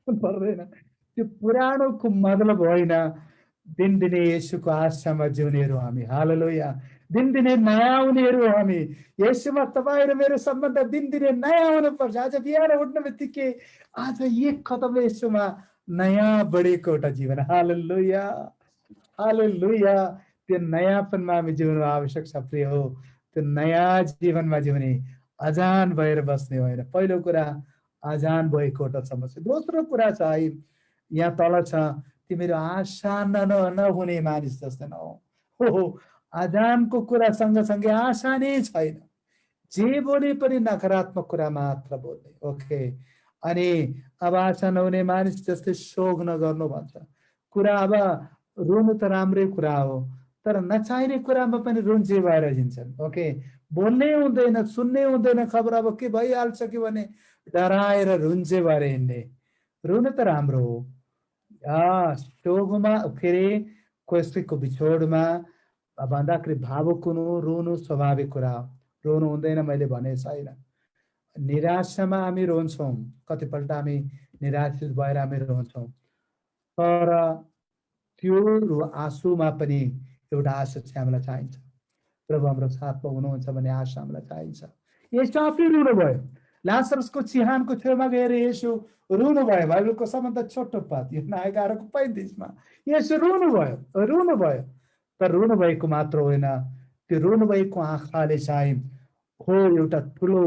मन पर्दैन। त्यो पुरानोको मतलब होइन, दिनदिनै येशूको आशामा जिउनेहरू हामी। हालेलुया। दिनदिनै नयाँ हुनेहरू हामी। येशूमा तपाईँ र मेरो सम्बन्ध दिनदिनै नयाँ हुनुपर्छ। आज बिहान उठ्ने बित्तिकै आज एक कदम येशूमा नयाँ बढेको एउटा जीवन। हालेलुया, हालेलुया। त्यो नयाँपनमा हामी जिउनु आवश्यक छ प्रिय हो। त्यो नयाँ जीवनमा जिउने, अजान भएर बस्ने होइन। पहिलो कुरा अजान भएको एउटा समस्या। दोस्रो कुरा छ है, यहाँ तल छ, तिमीहरू आशा नहुने मानिस जस्तै नहो। हो, अजानको कुरा सँगसँगै आशा नै छैन। जे बोले पनि नकारात्मक कुरा मात्र बोल्ने। ओके, अनि अब आशा नहुने मानिस जस्तै शोक नगर्नु भन्छ। कुरा अब रुनु त राम्रै कुरा हो, तर नचाहिने कुरामा पनि रुन्चे भएर हिँड्छन्। ओके, बोल्नै हुँदैन, सुन्नै हुँदैन खबर। अब के भइहाल्छ कि भने डराएर रुन्चे भएर हिँड्ने। रुनु त राम्रो हो। शोकमा के अरे कसैको बिछोडमा भन्दाखेरि भावुक हुनु, रुनु स्वाभाविक कुरा हो। रोनु हुँदैन मैले भने छैन। निराशामा हामी रोन्छौँ, कतिपल्ट हामी निराशित भएर हामी रोन्छौँ। तर त्यो आँसुमा पनि एउटा आशा चाहिँ हामीलाई चाहिन्छ। प्रभु हाम्रो साथमा हुनुहुन्छ भन्ने आशा हामीलाई चाहिन्छ। यसो आफै रुनु भयो। लाजरसको चिहानको छेउमा गएर यसो रुनु भयो। बाइबलको सबभन्दा छोटो पात यो नायकहरूको 35मा यसो रुनु भयो। तर रुनु भएको मात्र होइन, त्यो रुनु भएको आँखाले चाहिँ हो एउटा ठुलो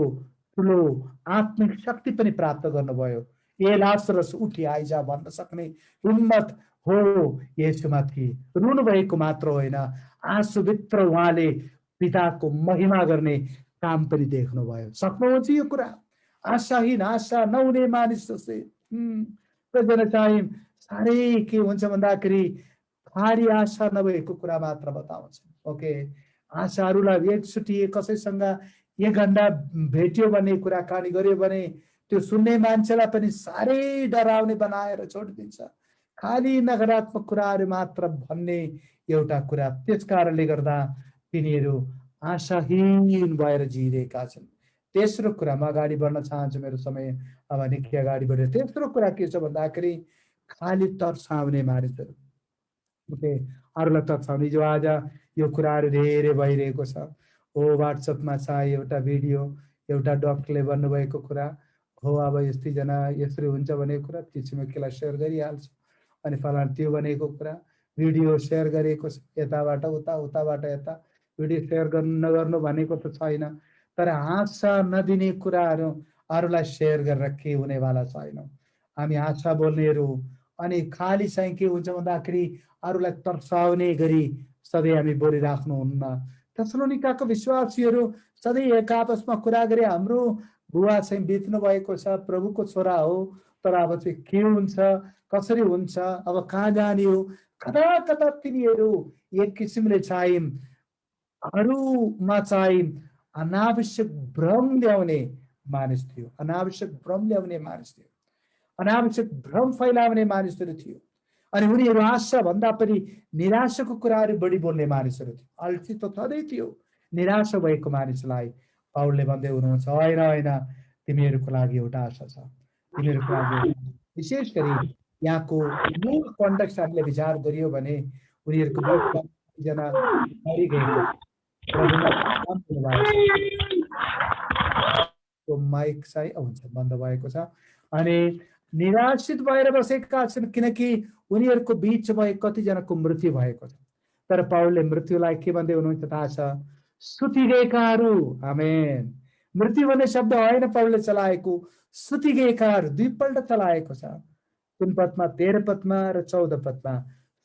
ठुलो आत्मिक शक्ति पनि प्राप्त गर्नुभयो। ए लाजरस उठी आइज भन्न सक्ने हिम्मत हो येशूमा थिए। रुनु भएको मात्र होइन, आँसुभित्र उहाँले पिताको महिमा गर्ने काम पनि देख्नुभयो। सक्नुहुन्छ यो कुरा? आशाहीन, आशा नहुने मानिस जस्तै चाहिँ साह्रै के हुन्छ भन्दाखेरि खाली आशा नभएको कुरा मात्र बताउँछ। ओके, आशाहरूलाई एकचोटि कसैसँग 1 घण्टा भेट्यो भने, कुराकानी गर्यो भने त्यो सुन्ने मान्छेलाई पनि साह्रै डराउने बनाएर छोडिदिन्छ। खाली नकारात्मक कुराहरू मात्र भन्ने एउटा कुरा। त्यस कारणले गर्दा तिनीहरू आशाहीन भएर जिइरहेका छन्। तेस्रो कुरा, म अगाडि बढ्न चाहन्छु, मेरो समय अब निकै अगाडि बढ्यो। तेस्रो कुरा के छ भन्दाखेरि खाली तर्साउने मानिसहरू। ओके, अरूलाई तर्साउने। जो आज यो कुराहरू धेरै भइरहेको छ। हो, वाट्सएपमा छ एउटा भिडियो, एउटा डक्टरले भन्नुभएको कुरा हो, अब यस्तैजना यसरी हुन्छ भनेको कुरा त्यो छिमेकीलाई सेयर गरिहाल्छ, अनि फलाना त्यो भनेको कुरा भिडियो सेयर गरेको छ, यताबाट उता, उताबाट यता। भिडियो सेयर नगर्नु भनेको त छैन, तर आशा नदिने कुराहरू अरूलाई सेयर गरेर के हुनेवाला छैन। हामी आशा बोल्नेहरू, अनि खाली चाहिँ के हुन्छ भन्दाखेरि अरूलाई तर्साउने गरी सधैँ हामी बोलिराख्नुहुन्न। थेसलोनिकाको विश्वासीहरू सधैँ एक आपसमा कुरा गरे, हाम्रो बुवा चाहिँ बित्नु भएको छ, प्रभुको छोरा हो, तर अब चाहिँ के हुन्छ, कसरी हुन्छ, अब कहाँ जाने हो, कता कता तिनीहरू एक किसिमले चाहिँ अरूमा चाहिँ अनावश्यक भ्रम ल्याउने मानिस थियो। अनावश्यक भ्रम ल्याउने मानिस थियो, अनावश्यक भ्रम फैलाउने मानिसहरू थियो। अनि उनीहरू आशा भन्दा पनि निराशाको कुराहरू बढी बोल्ने मानिसहरू थियो। अल्छी त सधैँ थियो। निराशा भएको मानिसलाई पाउलले भन्दै हुनुहुन्छ, होइन होइन, तिमीहरूको लागि एउटा आशा छ, तिमीहरूको लागि। विशेष गरी यहाँको मूल कन्टेक्स्ट हामीले विचार गरियो भने उनीहरूको बिचमा एकजना मरिगएको माइक चाहिँ हुन्छ बन्द भएको छ। अनि निराशित भएर बसेका छन्, किनकि उनीहरूको बिचमा कतिजनाको मृत्यु भएको छ। तर पाउलले मृत्युलाई के भन्दै हुनुहुन्छ थाहा छ? सुतिगएकाहरू। आमेन। मृत्यु भन्ने शब्द होइन पाउलले चलाएको, सुतिगएकाहरू 2 पल्ट चलाएको छ। 3 पदमा, 13 पदमा र 14 पदमा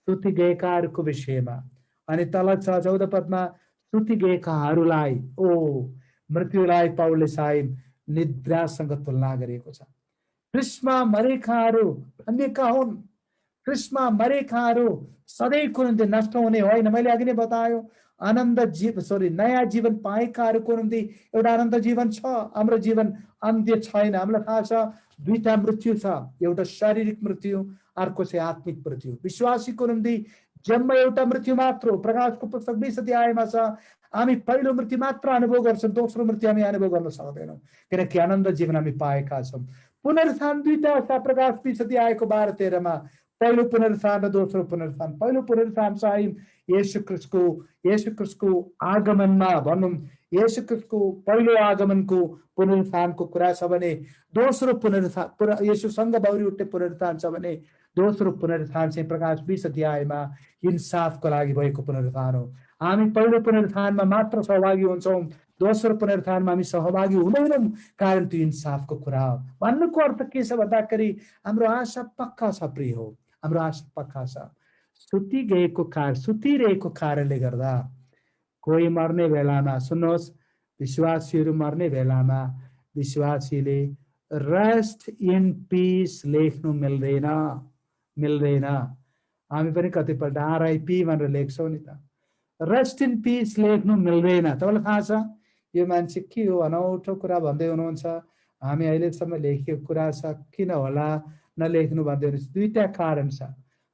सुतिगएकाहरूको विषयमा। अनि तल छ 14 पदमा सुतिगएकाहरूलाई। ओ, मृत्युलाई पाउलले सायद निद्रासँग तुलना गरेको छ। ख्रिस्टमा मरेकाहरू धन्यका हुन्। ख्रिस्टमा मरेकाहरू सधैँको निम्ति नष्ट हुने होइन। मैले अघि नै बतायो, नयाँ जीवन पाएकाहरूको निम्ति एउटा आनन्द जीवन छ। हाम्रो जीवन अन्त्य छैन। हामीलाई थाहा छ 2टा मृत्यु छ, एउटा शारीरिक मृत्यु, अर्को चाहिँ आत्मिक मृत्यु। विश्वासीको निम्ति जन्म एउटा मृत्यु मात्र हो। प्रकाशको पुस्तक 20 अध्यायमा छ, हामी पहिलो मृत्यु मात्र अनुभव गर्छौँ, दोस्रो मृत्यु हामी अनुभव गर्न सक्दैनौँ, किनकि आनन्द जीवन हामी पाएका छौँ। पुनरुत्थान 2टा छ। प्रकाश 20 अध्यायको 12-13मा पहिलो पुनरुत्थान र दोस्रो पुनरुत्थान। पहिलो पुनरुत्थान चाहिँ येशू ख्रिस्टको आगमनमा भनौँ, येशू ख्रिस्टको पहिलो आगमनको पुनरुत्थानको कुरा छ भने दोस्रो पुनरुत्थान येशूसँग बाउरी उठ्ने पुनरुत्थान छ भने दोस्रो पुनरुत्थान चाहिँ प्रकाश 20 अध्यायमा इन्साफको लागि भएको पुनरुत्थान हो। हामी पहिलो पुनरुत्थानमा मात्र सहभागी हुन्छौँ, दोस्रो पुनरुत्थानमा हामी सहभागी हुँदैनौँ, कारण त्यो इन्साफको कुरा हो। भन्नुको अर्थ के छ भन्दाखेरि हाम्रो आशा पक्का छ प्रिय हो, हाम्रो आशा पक्का छ। सुतिरहेको कारणले गर्दा कोही मर्ने बेलामा, सुन्नुहोस्, विश्वासीहरू मर्ने बेलामा विश्वासीले रेस्ट इन पिस लेख्नु मिल्दैन। हामी पनि कतिपल्ट आरआइपी भनेर लेख्छौँ नि त। रेस्ट इन पिस लेख्नु मिल्दैन। तपाईँलाई थाहा छ यो मान्छे के हो, अनौठो कुरा भन्दै हुनुहुन्छ, हामी अहिलेसम्म लेखेको कुरा छ, किन होला नलेख्नु भन्दै हुनुहुन्छ? 2टा कारण छ।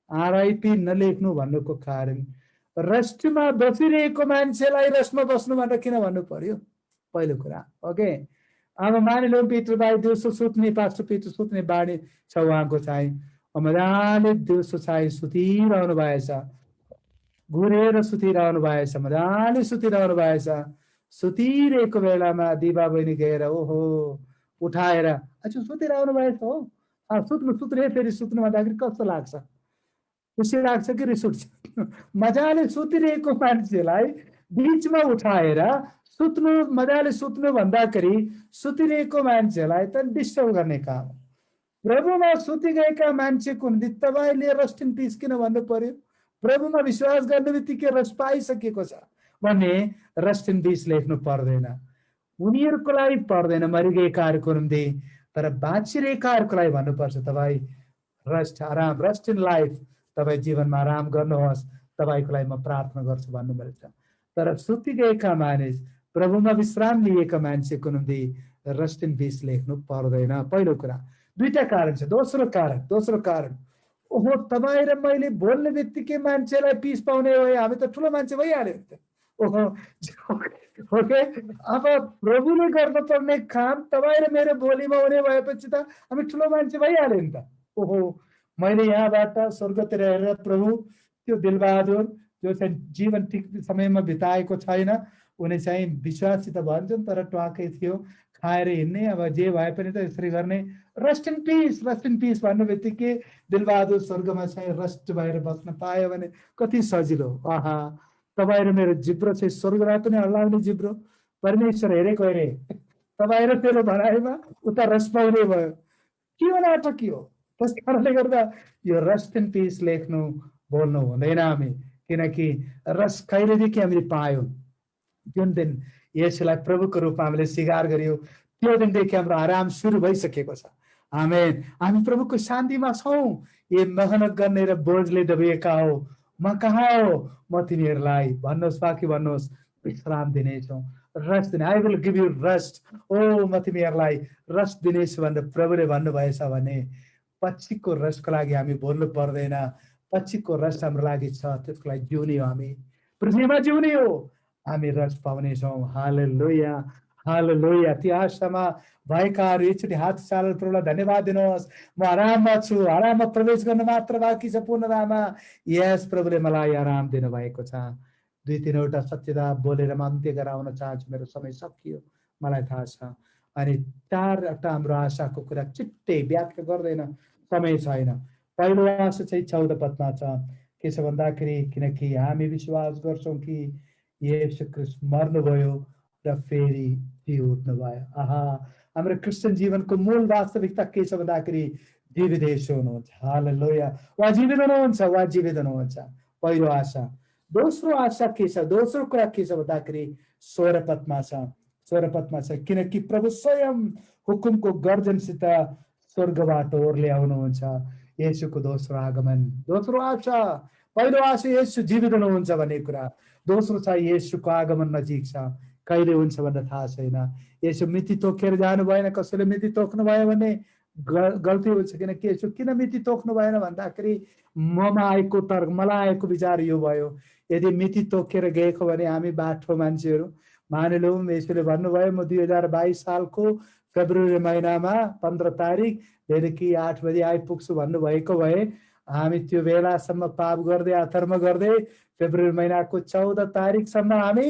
आरआइपी नलेख्नु भन्नुको कारण, रेस्टमा बसिरहेको मान्छेलाई रेस्टमा बस्नु भनेर किन भन्नु पर्यो? पहिलो कुरा। ओके, अब मानिलौँ पितृ भाइ दिउँसो सुत्ने, पास्टर पितृ सुत्ने बानी छ उहाँको चाहिँ, मजाले दिउँसो चाहिँ सुतिरहनु भएछ, घुरेर सुतिरहनु भएछ, मजाले सुतिरहनु भएछ। सुतिरहेको बेलामा दिवा बहिनी गएर ओहो उठाएर, अच्छा सुतिरहनु भएछ हो, सुत्नु फेरि सुत्नु भन्दाखेरि कस्तो लाग्छ? खुसी लाग्छ कि रिस उठ्छ? मजाले सुतिरहेको मान्छेलाई बिचमा उठाएर मजाले सुत्नु भन्दाखेरि सुतिरहेको मान्छेलाई त डिस्टर्ब गर्ने काम हो। प्रभुमा सुति गएका मान्छेको निम्ति तपाईँले रेस्ट इन पिस किन भन्नु पर्यो? प्रभुमा विश्वास गर्ने बित्तिकै रेस्ट पाइसकेको छ भने रेस्ट इन पिस लेख्नु पर्दैन। उनीहरूको लागि पर्दैन, मरिगएकाहरूको निम्ति, तर बाँचिरहेकाहरूको लागि भन्नुपर्छ तपाईँ रेस्ट, आराम, रेस्ट इन लाइफ, तपाईँ जीवनमा आराम गर्नुहोस्, तपाईँको लागि म प्रार्थना गर्छु भन्नु मिल्छ। तर सुति गएका मानिस प्रभुमा विश्राम लिएका मान्छेको निम्ति रेस्ट इन पिस लेख्नु पर्दैन। पहिलो कुरा। दुईटा कारण छ। दोस्रो कारण ओहो तपाईँ र मैले बोल्ने बित्तिकै मान्छेलाई पिस पाउने भए हामी त ठुलो मान्छे भइहाल्यो नि त। ओहो ओके, अब प्रभुले गर्नुपर्ने काम तपाईँ र मेरो बोलीमा हुने भएपछि त हामी ठुलो मान्छे भइहाल्यो नि त। ओहो, मैले यहाँबाट स्वर्गतिर हेरेर प्रभु त्यो दिलबहादुर जो चाहिँ जीवन ठिक समयमा बिताएको छैन, उनी चाहिँ विश्वासित भन्छन् तर ट्वाकै थियो, खाएर हिँड्ने, अब जे भए पनि त यसरी गर्ने। रेस्ट इन पिस भन्ने बित्तिकै दिलबहादुर स्वर्गमा चाहिँ रेस्ट भएर बस्न पायो भने कति सजिलो। आहा, तपाईँ र मेरो जिब्रो चाहिँ स्वर्गलाई पनि हल्लाउने जिब्रो, परमेश्वर हेरेको अरे तपाईँ र मेरो भनाइमा उता रेस्ट पाउने भयो। के हो नाटक के हो? त्यस कारणले गर्दा यो रेस्ट इन पिस लेख्नु बोल्नु हुँदैन हामी, किनकि रेस्ट कहिलेदेखि हामीले पायौँ, जुन दिन यसलाई प्रभुको रूपमा हामीले स्वीकार गर्यौँ त्यो दिनदेखि हाम्रो आराम सुरु भइसकेको छ। आमेन। हामी प्रभुको शान्तिमा छौँ। ए मेहनत गर्ने र बोझले दबिएका हो, म कहाँ हो, म तिमीहरूलाई भन्नुहोस् बाँकी भन्नुहोस् विश्राम दिनेछु, रेस्ट दिने। I will give you rest. ओ म तिमीहरूलाई रेस्ट दिनेछु भनेर प्रभुले भन्नुभएछ भने पछिको रेस्टको लागि हामी बोल्नु पर्दैन। पछिको रेस्ट हाम्रो लागि छ, त्यसको लागि जिउने हो, हामी पृथ्वीमा जिउने हो, हामी रेस्ट पाउनेछौँ। हालेलुया, हालेलुया। त्यो आशामा भएकाहरू एकचोटि हात चालेर प्रभुलाई धन्यवाद दिनुहोस्। म आराममा छु, आराममा प्रवेश गर्न मात्र बाँकी छ पूर्णतामा। यस, प्रभुले मलाई आराम दिनुभएको छ। 2-3वटा सत्यता बोलेर म अन्त्य गराउन चाहन्छु, मेरो समय सकियो मलाई थाहा छ। अनि 4वटा हाम्रो आशाको कुरा छिट्टै व्याख्या गर्दैन, समय छैन। पहिलो आशा चाहिँ 14 पदमा छ, के छ भन्दाखेरि किनकि हामी विश्वास गर्छौँ कि येशू ख्रीष्ट मर्नुभयो र फेरि जी उठ्नुभयो। आहा, हाम्रो क्रिस्चियन जीवनको मूल वास्तविकता के छ भन्दाखेरि जीवित येशू हुनुहुन्छ। हालेलुया। वा जीवित हुनुहुन्छ। पहिलो आशा। दोस्रो आशा के छ? दोस्रो कुरा के छ भन्दाखेरि 16 पदमा छ, किनकि प्रभु स्वयं हुकुमको गर्जनसित स्वर्गबाट ओर्ल्याउनुहुन्छ। येशूको दोस्रो आगमन। दोस्रो आशा। पहिलो आशा येशू जीवित हुनुहुन्छ भन्ने कुरा, दोस्रो छ येशूको आगमन नजिक छ। कहिले हुन्छ भनेर थाहा छैन। येशू मिति तोकेर जानु भएन। कसैले मिति तोक्नु भयो भने गल्ती हुन्छ, किनकि येशू किन मिति तोक्नु भएन भन्दाखेरि मलाई आएको विचार यो भयो, यदि मिति तोकेर गएको भने हामी बाठो मान्छेहरू, मानिलौँ येशूले भन्नुभयो म 2022 सालको फेब्रुअरी महिनामा 15 तारिक बेलुकी 8 बजे आइपुग्छु भन्नुभएको भए हामी त्यो बेलासम्म पाप गर्दै अधर्म गर्दै फेब्रुअरी महिनाको 14 तारिकसम्म हामी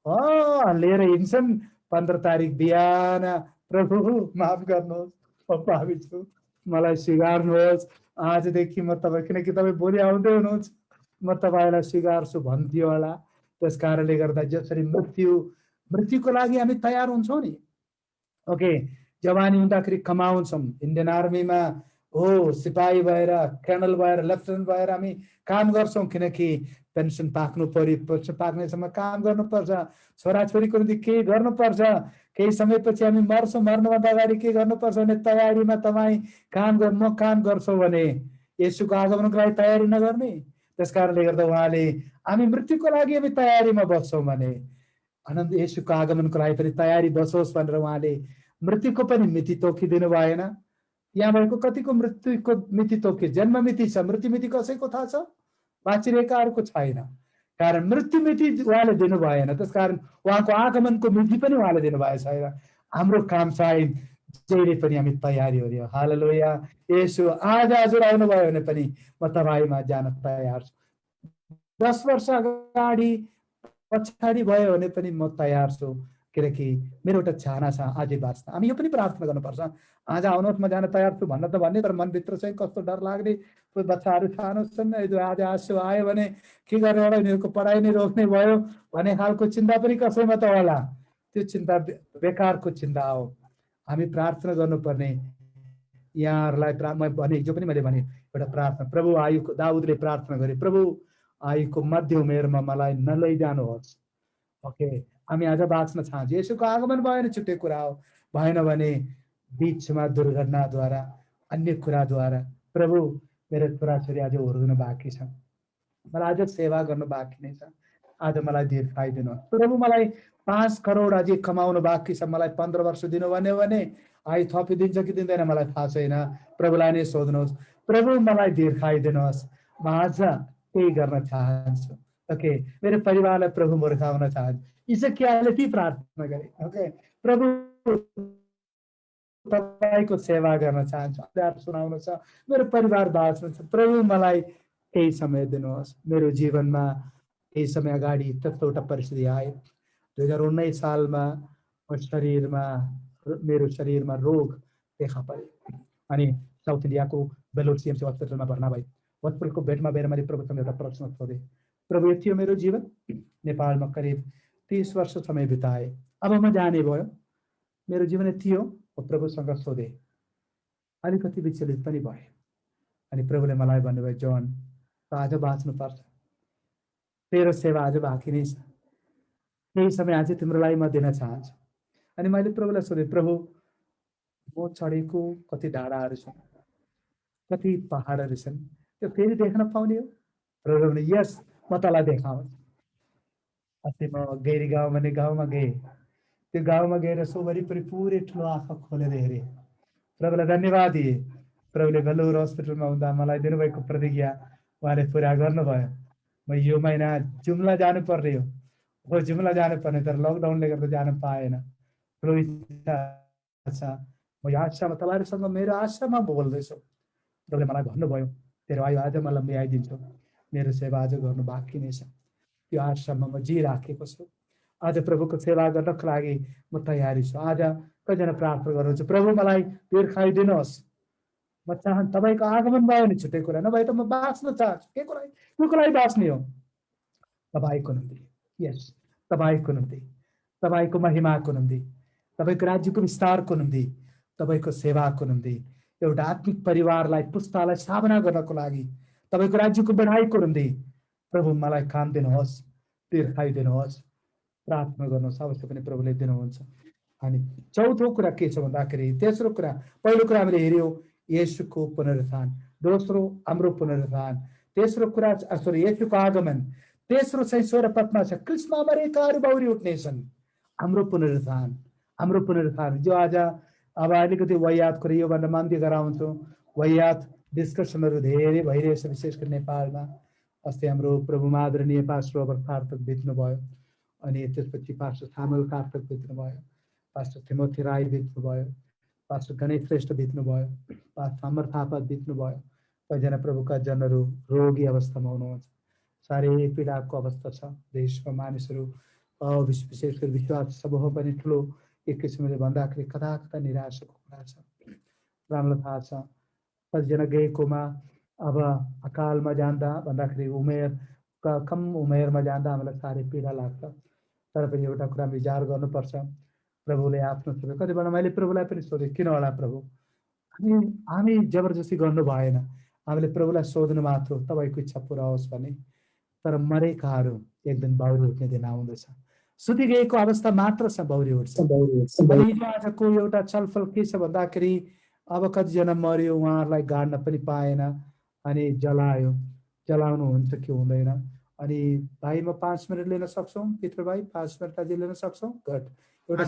लिएर हिँड्छन्। 15 तारिक बिहान प्रभु माफ गर्नुहोस्, म पापी छु, मलाई स्वीकार्नुहोस्, आजदेखि म तपाईँ, किनकि तपाईँ भोलि आउँदै हुनुहुन्छ, म तपाईँलाई स्वीकार्छु भन्थ्यो होला। त्यस कारणले गर्दा जसरी मृत्युको लागि हामी तयार हुन्छौँ नि, ओके, जवानी हुँदाखेरि कमाउँछौँ, इन्डियन आर्मीमा हो सिपाही भएर, कर्नल भएर, लेफ्टिनेन्ट भएर हामी काम गर्छौँ, किनकि पेन्सन पाक्नु पर्यो, पेन्सन पाक्नेसम्म काम गर्नुपर्छ, छोराछोरीको निम्ति केही गर्नुपर्छ, केही समयपछि हामी मर्छौँ, मर्नुभन्दा अगाडि के गर्नुपर्छ भने तयारीमा तपाईँ म काम गर्छौँ भने येशूको आगमनको लागि तयारी नगर्ने। त्यस कारणले गर्दा उहाँले हामी मृत्युको लागि हामी तयारीमा बस्छौँ भने अनन्त येशूको आगमनको लागि पनि तयारी बसोस् भनेर उहाँले मृत्युको पनि मिति तोकिदिनु भएन। यहाँ भएको कतिको मृत्युको मिति तोके, जन्म मिति छ, मृत्यु मिति कसैको थाहा छ? बाँचिरहेकाहरूको छैन, कारण मृत्यु मिति उहाँले दिनु भएन। त्यस कारण उहाँको आगमनको मिति पनि उहाँले दिनुभएको छैन। हाम्रो काम चाहिँ जहिले पनि हामी तयारी हो। हालेलुया। येशू आज हजुर आउनुभयो भने पनि म तपाईँमा जान तयार छु। 10 वर्ष अगाडि पछाडि भयो भने पनि म तयार छु, किनकि मेरो एउटा चाहना छ आजै बाँच्न। हामी यो पनि प्रार्थना गर्नुपर्छ, आज आउनुहोस् म जान तयार छु भन्न त भन्ने, तर मनभित्र चाहिँ कस्तो डर लाग्ने, कोही बच्चाहरू सानो छन्, आज आँसु आयो भने के गरेर होला, उनीहरूको पढाइ नै रोक्ने भयो भन्ने खालको चिन्ता पनि कसैमा त होला। त्यो चिन्ता बेकारको चिन्ता हो। हामी प्रार्थना गर्नुपर्ने यहाँहरूलाई भने हिजो पनि मैले भने एउटा प्रार्थना, प्रभु आयुको दाउदले प्रार्थना गरे, प्रभु आयुको मध्य उमेरमा मलाई नलैजानुहोस्। ओके, हामी आज बाँच्न चाहन्छौँ। येशूको आगमन भयो भने छुट्टै कुरा हो, भएन भने बिचमा दुर्घटनाद्वारा अन्य कुराद्वारा प्रभु मेरो छोराछोरी आज हुर्कनु बाँकी छ, मलाई आज सेवा गर्नु बाँकी नै छ, आज मलाई दीर्घायु दिनुहोस् प्रभु, मलाई 5 करोड अझै कमाउनु बाँकी छ, मलाई 15 वर्ष दिनु भन्यो भने आई थपिदिन्छ कि दिँदैन मलाई थाहा छैन। प्रभुलाई नै सोध्नुहोस्, प्रभु मलाई दीर्घाइदिनुहोस्, म आज त्यही गर्न चाहन्छु। ओके, मेरो परिवारलाई प्रभु हुर्काउन चाहन्छु। इजकियाले ती प्रार्थना गरे। ओके, प्रभु तपाईँको सेवा गर्न चाहन्छु, सुनाउनु छ, मेरो परिवार बाँच्नु छ, प्रभु मलाई केही समय दिनुहोस्। मेरो जीवनमा केही समय अगाडि त्यस्तो एउटा परिस्थिति आयो। 2019 सालमा मेरो शरीरमा रोग देखा पर्यो अनि साउथ इन्डियाको बेलोर सिएमसी हस्पिटलमा भर्ना भए। हस्पिटलको बेडमा गएर मैले प्रभुसँग एउटा प्रश्न सोधेँ, प्रभु यति हो मेरो जीवन? नेपालमा करिब 30 वर्ष समय बिताए, अब म जाने भयो, मेरो जीवन यति हो? प्रभुसँग सोधेँ, अलिकति विचलित पनि भए। अनि प्रभुले मलाई भन्नुभयो, जोन त आज बाँच्नुपर्छ, तेरो सेवा आज बाँकी नै छ, केही समय अझै तिम्रो लागि म दिन चाहन्छु। अनि मैले प्रभुलाई सोधेँ, प्रभु म चढेको कति डाँडाहरू छन्, कति पहाडहरू छन्, त्यो फेरि देख्न पाउने हो? प्रभुले यस, म तँलाई देखाउँछु। अस्ति म गैरी गाउँ भन्ने गाउँमा गएँ। त्यो गाउँमा गएर सो वरिपरि पुरै ठुलो आँखा खोलेर हेरेँ। प्रभुलाई धन्यवाद दिए। प्रभुले बेलोर हस्पिटलमा हुँदा मलाई दिनुभएको प्रतिज्ञा उहाँले पुरा गर्नुभयो। म यो महिना जुम्ला जानुपर्ने हो जुम्ला जानुपर्ने, तर लकडाउनले गर्दा जान पाएन। प्रभु इच्छा म यो आशामा तपाईँहरूसँग मेरो आशामा बोल्दैछु। प्रभुले मलाई भन्नुभयो, तेरो आयु आज म लम्ब्याइदिन्छु, मेरो सेवा आज गर्नु बाँकी नै छ। त्यो आशामा म जिराखेको छु। आज प्रभुको सेवा गर्नको लागि म तयारी छु। आज कतिजना प्रार्थना गर्नुहुन्छ, प्रभु मलाई दीर्घायुदिनुहोस्, म चाहन्छु तपाईँको आगमन भयो भने छुट्टै कुरा, नभए त म बाँच्न चाहन्छु। के को लागि बाँच्ने हो? तपाईँको निम्ति, यस, तपाईँको निम्ति, तपाईँको महिमाको निम्ति, तपाईँको राज्यको विस्तारको निम्ति, तपाईँको सेवाको निम्ति, एउटा आत्मिक परिवारलाई, पुस्तालाई स्थापना गर्नको लागि, तपाईँको राज्यको बढाइको निम्ति प्रभु मलाई काम दिनुहोस्, दीर्घायुदिनुहोस्। प्रार्थना गर्नुहोस्, अवश्य पनि प्रभुले दिनुहुन्छ। अनि चौथो कुरा के छ भन्दाखेरि, तेस्रो कुरा, पहिलो कुरा हामीले हेऱ्यौँ येशूको पुनरुत्थान, दोस्रो हाम्रो पुनरुत्थान, तेस्रो कुरा येशूको आगमन, तेस्रो चाहिँ स्वर पत्मा छ, क्रिस्मा मरेकाहरू बौरी उठ्नेछन्। हाम्रो पुनरुत्थान, हाम्रो पुनरुत्थान जो आज अब अलिकति वायातको योभन्दा मान्दी गराउँछौँ। वायात डिस्कसनहरू धेरै भइरहेछ, विशेष गरी नेपालमा। अस्ति हाम्रो प्रभु आदरणीय पास्टर रोबर्ट कार्तक बित्नुभयो, अनि त्यसपछि पास्टर सामुएल कार्तक बित्नुभयो, पास्टर थिमोथी राई बित्नुभयो, पास्टर गणेश श्रेष्ठ बित्नुभयो, पास्टर अमर थापा बित्नुभयो। कतिजना प्रभुका जनहरू रोगी अवस्थामा हुनुहुन्छ, साह्रै पीडाको अवस्था छ। देशका मानिसहरू विशेष गरी विश्वास समूह पनि ठुलो एक किसिमले भन्दाखेरि कता कता निराशाको कुरा छ। राम्रो थाहा छ कतिजना गएकोमा अब अकालमा जाँदा भन्दाखेरि कम उमेरमा जाँदा हामीलाई साह्रै पीडा लाग्छ। तर पनि एउटा कुरा विचार गर्नुपर्छ, प्रभुले आफ्नो सोधे। कति बेला मैले प्रभुलाई पनि सोधेँ, किन होला प्रभु? हामी जबरजस्ती गर्नु भएन, हामीले प्रभुलाई सोध्नु मात्र, तपाईँको इच्छा पुरा होस् भने। तर मरेकाहरू एक दिन बाउरी उठ्ने दिन आउँदछ। सुति गएको अवस्था मात्र छ बाउरी उठ्छ। अनि आजको एउटा छलफल के छ भन्दाखेरि, अब कतिजना मर्यो, उहाँहरूलाई गाड्न पनि पाएन, अनि जलाउनु हुन्छ कि हुँदैन। अनि भाइ म 5 मिनट लिन सक्छौँ? पितृ भाइ 5 मिनट अझै लिन सक्छौँ? घट एउटा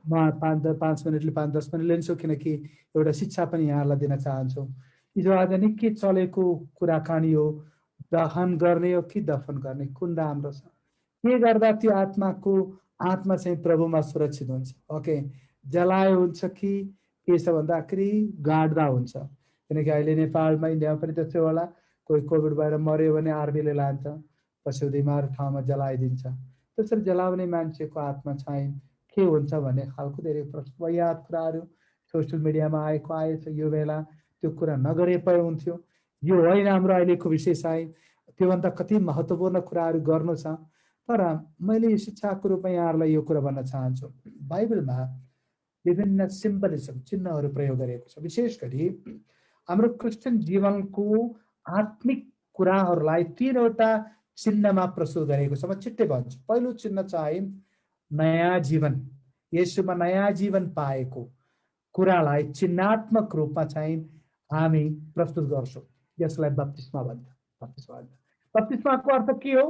म 5-10 मिनट लिन्छु, किनकि एउटा शिक्षा पनि यहाँलाई दिन चाहन्छु। हिजो आज निकै चलेको कुराकानी हो, दहन गर्ने हो कि दफन गर्ने, कुन राम्रो छ? के गर्दा त्यो आत्मा चाहिँ प्रभुमा सुरक्षित हुन्छ? ओके, जलायो हुन्छ कि के छ भन्दाखेरि गाड्दा हुन्छ? किनकि अहिले नेपालमा, इन्डियामा पनि त्यस्तै होला, कोही कोभिड भएर मर्यो भने आर्मीले लान्छ, पशुधिमा ठाउँमा जलाइदिन्छ। त्यसरी जलाउने मान्छेको आत्मा चाहिँ के हुन्छ भन्ने खालको धेरै प्रश्न याद कुराहरू सोसियल मिडियामा आएछ। यो बेला त्यो कुरा नगरे पो हुन्थ्यो। यो होइन हाम्रो अहिलेको विषय चाहिँ, त्योभन्दा कति महत्त्वपूर्ण कुराहरू गर्नु छ। तर मैले शिक्षाको रूपमा यहाँहरूलाई यो कुरा भन्न चाहन्छु, बाइबलमा विभिन्न सिम्बलिजम, चिन्हहरू प्रयोग गरिएको छ। विशेष गरी हाम्रो क्रिस्चियन जीवनको आत्मिक कुराहरूलाई 3वटा चिन्हमा प्रस्तुत गरेको छ। म छिट्टै भन्छु। पहिलो चिन्ह चाहिँ नयाँ जीवन, येशूमा नयाँ जीवन पाएको कुरालाई चिन्हात्मक रूपमा चाहिँ हामी प्रस्तुत गर्छौँ। यसलाई बप्तिस्मा भन्छ। बप्तिस्माको अर्थ के हो?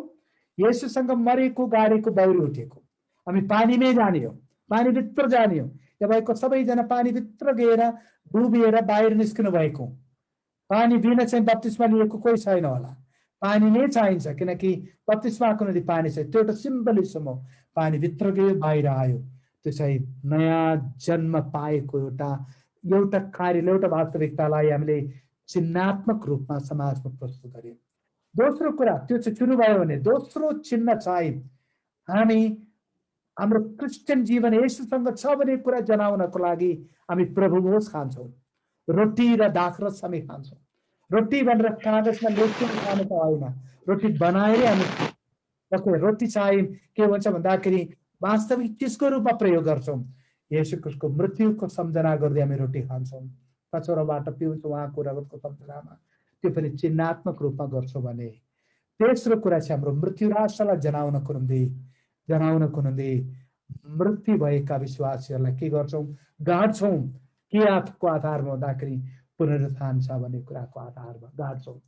येशूसँग मरेको गाडेको दौडी उठेको, हामी पानीमै जाने हो, पानीभित्र जाने हो। यो भएको सबैजना पानीभित्र गएर डुबेर बाहिर निस्किनु भएको, पानी बिना चाहिँ बत्तिस्मा लिएको कोही छैन होला, पानी नै चाहिन्छ, किनकि बत्तिस्माको निम्ति पानी छ। त्यो एउटा सिम्बलिजम हो, पानीभित्र गयो बाहिर आयो, त्यो चाहिँ नयाँ जन्म पाएको एउटा कार्य, एउटा वास्तविकतालाई हामीले चिन्हात्मक रूपमा समाजमा प्रस्तुत गर्यौँ। दोस्रो कुरा त्यो चाहिँ चुन्नुभयो भने दोस्रो चिन्ह चाहिँ हामी हाम्रो क्रिस्चियन जीवन येशूसँग छ भन्ने कुरा जनाउनको लागि हामी प्रभु भोज खान्छौँ, रोटी र दाखरस हामी खान्छौँ। रोटी भनेर कागजमा लेखेर खानु त होइन, रोटी बनाएरै हामी रोटी चाहिँ के भन्छ भन्दाखेरि वास्तविक त्यसको रूपमा प्रयोग गर्छौँ। येशू क्रिस्टको मृत्युको सम्झना गर्दै हामी रोटी खान्छौँ, कचौराबाट पिउँछौँ उहाँको रगतको सम्झनामा, त्यो पनि चिन्हात्मक रूपमा गर्छौँ भने। तेस्रो कुरा चाहिँ हाम्रो मृत्यु राष्ट्रलाई जनाउनको निम्ति मृत्यु भएका विश्वासीहरूलाई के गर्छौँ, गाड्छौँ। के आधारमा भन्दाखेरि पुनरुत्थान छ भन्ने कुराको आधारमा गाड्छौँ।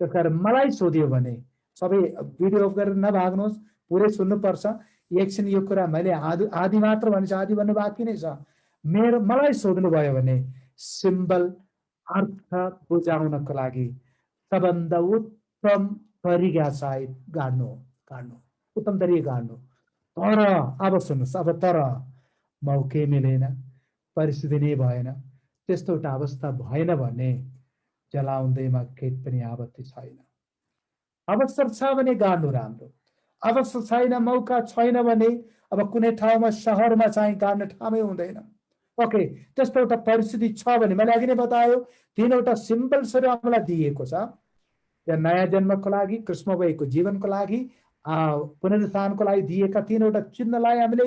त्यस कारण मलाई सोध्यो भने सबै भिडियो अफ गरेर नभाग्नुहोस्, पुरै सुन्नुपर्छ। एकछिन यो कुरा मैले आदि मात्र भनेको, आदि भन्नु बाँकी नै छ। मलाई सोध्नुभयो भने सिम्बल अर्थ बुझाउनको लागि सबभन्दा उत्तम तरिका चाहिँ गाड्नु, उत्तम तरिका गाड्नु। तर अब सुन्नुहोस्, अब तर मौकै मिलेन, परिस्थिति नै भएन, त्यस्तो एउटा अवस्था भएन भने जलाउँदैमा केही पनि आपत्ति छैन। अवसर छ भने गाड्नु राम्रो, अवसर छैन, मौका छैन भने अब कुनै ठाउँमा सहरमा चाहिँ गाड्ने ठाउँमै हुँदैन। ओके, त्यस्तो एउटा परिस्थिति छ भने मैले अघि नै बतायो 3वटा सिम्बल्सहरू हामीलाई दिएको छ। या नयाँ जन्मको लागि, कृष्ण भएको जीवनको लागि, पुनरुत्थानको लागि दिएका 3वटा चिन्हलाई हामीले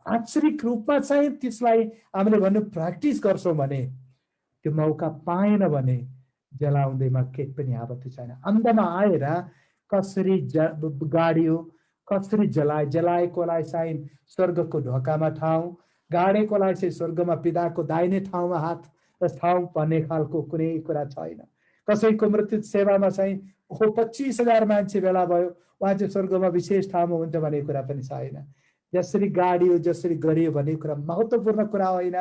आचरिक रूपमा चाहिँ त्यसलाई हामीले भन्नु प्र्याक्टिस गर्छौँ भने त्यो मौका पाएन भने जलाउँदैमा केही पनि आपत्ति छैन। अन्धमा आएर कसरी गाडियो, कसरी जलाएकोलाई चाहिँ स्वर्गको ढोकामा ठाउँ, गाडेकोलाई चाहिँ स्वर्गमा पिताको दाहिने ठाउँमा हात ठाउँ भन्ने खालको कुनै कुरा छैन। कसैको मृत्यु सेवामा चाहिँ 25,000 मान्छे भेला भयो, उहाँ चाहिँ स्वर्गमा विशेष ठाउँमा हुन्छ भन्ने कुरा पनि छैन। जसरी गाडियो, जसरी गरियो भन्ने कुरा महत्त्वपूर्ण कुरा होइन।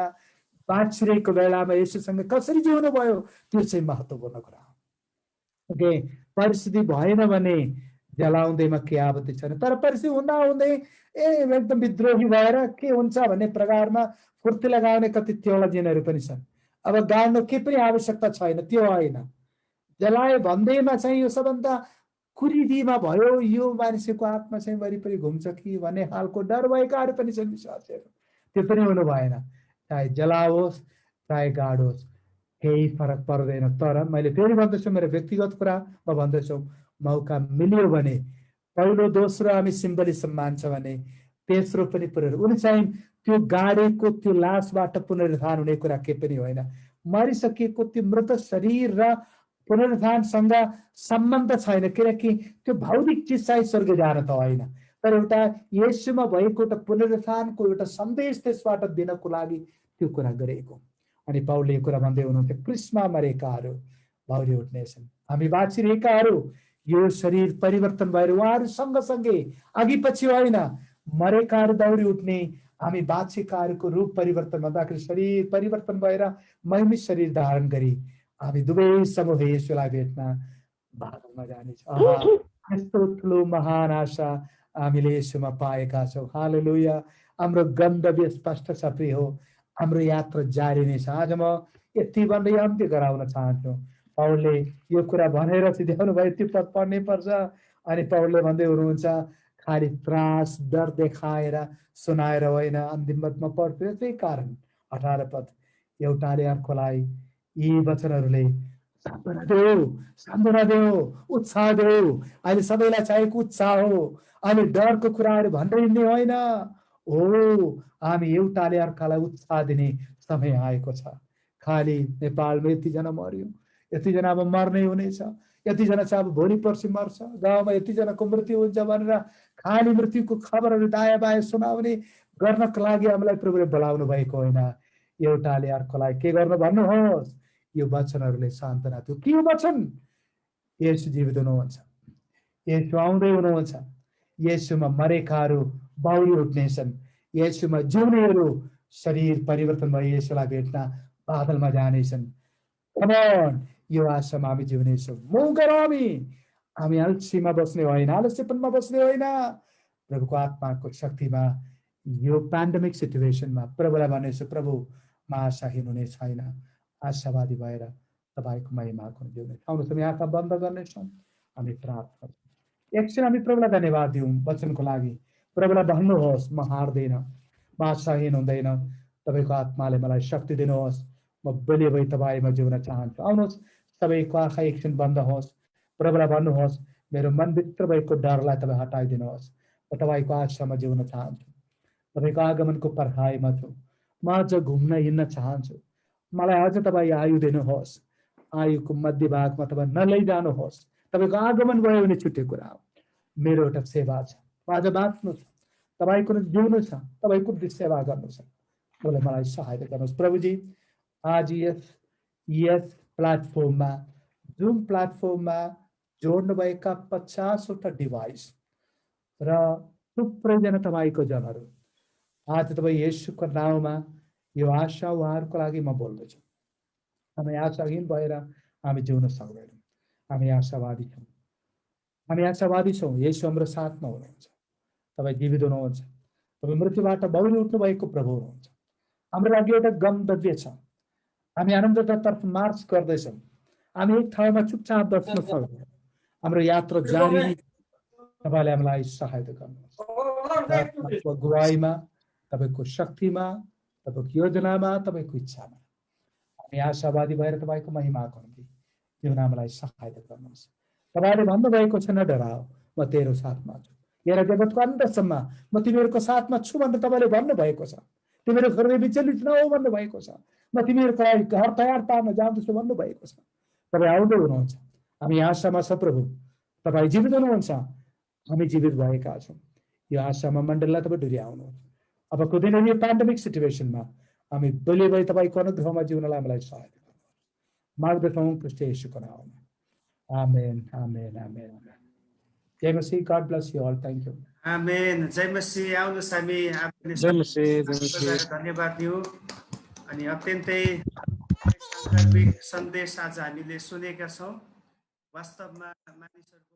बाँचिरहेको बेलामा येशूसँग कसरी जिउनु भयो त्यो चाहिँ महत्त्वपूर्ण कुरा हो। ओके, परिस्थिति भएन भने जलाउँदैमा के आपत्ति छैन। तर परिस्थिति हुँदै एकदम विद्रोही भएर के हुन्छ भन्ने प्रकारमा फुर्ती लगाउने कति थियोलोजियनहरू पनि छन्। अब गाड्नु के पनि आवश्यकता छैन, त्यो होइन। जलाए भन्दैमा चाहिँ यो सबभन्दा कुरीदिमा भयो, यो मानिसको आत्मा चाहिँ वरिपरि घुम्छ कि भन्ने खालको डर भएकाहरू पनि छन् विश्वासीहरू, त्यो पनि हुनु भएन। चाहे जलाओस् चाहे गाडोस् केही फरक पर्दैन। तर मैले फेरि भन्दैछु, मेरो व्यक्तिगत कुरा म भन्दैछु, मौका मिल्यो भने पहिलो दोस्रो हामी सिम्बलिजम मान्छ भने तेस्रो पनि उनी चाहिँ त्यो गाडेको त्यो लासबाट पुनरुत्थान हुने कुरा के पनि होइन। मरिसकिएको त्यो मृत शरीर र पुनरुत्थानसँग सम्बन्ध छैन, किनकि त्यो भौतिक चिज चाहिँ स्वर्ग जान त होइन, तर एउटा येशूमा भएको एउटा पुनरुत्थानको एउटा सन्देश त्यसबाट दिनको लागि त्यो कुरा गरेको। अनि पाउलले यो कुरा भन्दै हुनुहुन्थ्यो, क्रिस्टमा मरेकाहरू भौरी उठ्नेछन्। हामी बाँचिरहेकाहरू यो शरीर परिवर्तन भएर उहाँहरू सँगसँगै अघि पछि होइन, मरेकाहरू दौडी उठ्ने, हामी बाँचेकाहरूको रूप परिवर्तन भन्दाखेरि शरीर परिवर्तन भएर महिमित शरीर धारण गरी हामी दुवै समूह येशूलाई भेट्न बादलमा जानेछ। यस्तो ठुलो महान आशा हामीले येशूमा पाएका छौँ। हालेलुया। हाम्रो गन्तव्य स्पष्ट छ प्रिय हो, हाम्रो यात्रा जारी नै छ। आज म यति भन्दै अन्त्य गराउन चाहन्छु। पाउलले यो कुरा भनेर सिध्याउनु भयो, त्यो पद पढ्नै पर्छ। अनि पाउलले भन्दै हुनुहुन्छ, खालि त्रास डर देखाएर सुनाएर होइन। अन्तिम पदमा पढ्छु, यसै कारण 18 पद, एउटाले अर्कोलाई यी वचनहरूले सान्त्वना देऊ, उत्साह देऊ। अहिले सबैलाई चाहिएको उत्साह हो, अहिले डरको कुराहरू भन्दै हिँड्ने होइन हो, हामी एउटाले अर्कालाई उत्साह दिने समय आएको छ। खालि नेपालमा यतिजना मर्यो, यतिजना अब मर्नै हुनेछ, यतिजना चाहिँ अब भोलि पर्सि मर्छ, गाउँमा यतिजनाको मृत्यु हुन्छ भनेर खालि मृत्युको खबरहरू दायाँ बायाँ सुनाउने गर्नको लागि हामीलाई प्रभुले बोलाउनु भएको होइन। एउटाले अर्कोलाई के गर्नु भन्नुहोस्, यो वचनहरूले सान्त्वना दियो। के वचन? येशू जीवित हुनुहुन्छ, येशू आउँदै हुनुहुन्छ, येशूमा मरेकाहरू बाउरी उठ्नेछन्, येशूमा जिउनेहरू शरीर परिवर्तन भई येशूलाई भेट्न बादलमा जानेछन्। Come on, यो आशामा हामी जिउनेछौँ। मुभ गरौँ हामी अल्छीमा बस्ने होइन, आलस्यपनमा बस्ने होइन। प्रभुको आत्माको शक्तिमा यो पेन्डेमिक सिचुएसनमा प्रभुलाई भनेछु, प्रभु म आशाहीन हुने छैन, आशावादी भएर तपाईँको महिमाको जिउने। आउनुहोस् हामी आँखा बन्द गर्नेछौँ, हामी प्रार्थना गर्छौँ। एकछिन हामी प्रभुलाई धन्यवाद दिउँ वचनको लागि। प्रभुलाई भन्नुहोस् म हार्दैन, म आशाहीन हुँदैन, तपाईँको आत्माले मलाई शक्ति दिनुहोस्, म बलियो भई तपाईँमा जिउन चाहन्छु। आउनुहोस् सबैको आँखा एकछिन बन्द होस्, प्रभुलाई भन्नुहोस् मेरो मनभित्र भएको डरलाई तपाईँ हटाइदिनुहोस्, म तपाईँको आशामा जिउन चाहन्छु, तपाईँको आगमनको पर्खाइमा छु, म अझ घुम्न हिँड्न चाहन्छु, मलाई अझ तपाईँ आयु दिनुहोस्, आयुको मध्यभागमा तपाईँ नलैजानुहोस्, तपाईँको आगमन भयो भने छुट्टै कुरा हो। मेरो एउटा सेवा छ, आज बाँच्नु छ, तपाईँको जिउनु छ, तपाईँको सेवा गर्नु छ, उसले मलाई सहायता गर्नुहोस्। प्रभुजी आज यस प्लेटफर्ममा, जुम प्लेटफर्ममा जोड्नुभएका 50वटा डिभाइस र थुप्रैजना तपाईँको जनहरू, आज तपाईँ येशूको नाउँमा यो आशा उहाँहरूको लागि म बोल्दछु। हामी आशाहीन भएर हामी जिउन सक्दैनौँ, हामी आशावादी छौँ, हामी आशावादी छौँ। येशू हाम्रो साथमा हुनुहुन्छ, तपाईँ जीवित हुनुहुन्छ, तपाईँ मृत्युबाट बाहिर उठ्नु भएको प्रभु हुनुहुन्छ। हाम्रो लागि एउटा गन्तव्य छ, हामी आनन्दतर्फ मार्च गर्दैछौँ, हामी एक ठाउँमा चुपचाप बस्न सक्दैनौँ, हाम्रो यात्रा जारी नै। तपाईँले हामीलाई सहायता गर्नुहोस्, गुवाईमा, तपाईँको शक्तिमा, तपाईँको योजनामा, तपाईँको इच्छामा हामी आशावादी भएर तपाईँको महिमाको निम्ति जिउन हामीलाई सहायता गर्नुहोस्। तपाईँले भन्नुभएको छ नडराओ, म तेरो साथमा छु, हेर जगतको अन्तसम्म म तिमीहरूको साथमा छु भनेर तपाईँले भन्नुभएको छ। तिमीहरू हृदय विचलित नहो भन्नुभएको छ, म तिमीहरूको लागि घर तयार पार्न जाँदैछु भन्नुभएको छ। तपाईँ आउँदै हुनुहुन्छ, हामी आशामा छ प्रभु, तपाईँ जीवित हुनुहुन्छ, हामी जीवित भएका छौँ। यो आशामा मण्डललाई तपाईँ डुर्याउनुहोस्। अब कुनै यो पेन्डेमिक सिचुएसनमा हामी बलियो भई तपाईँको अनुग्रहमा जिउनलाई हामीलाई सहायता गर्नुहोस्, माग्दछौँ ख्रीष्ट येशूको नाममा, आमेन, आमेन, आमेन। जय मसीह, God bless you all, thank you. आमेन। जय मसीह। आउनुहोस् हामी धन्यवाद दिउँ। अनि अत्यन्तै सान्दर्भिक सन्देश आज हामीले सुनेका छौँ। वास्तवमा मानिसहरूको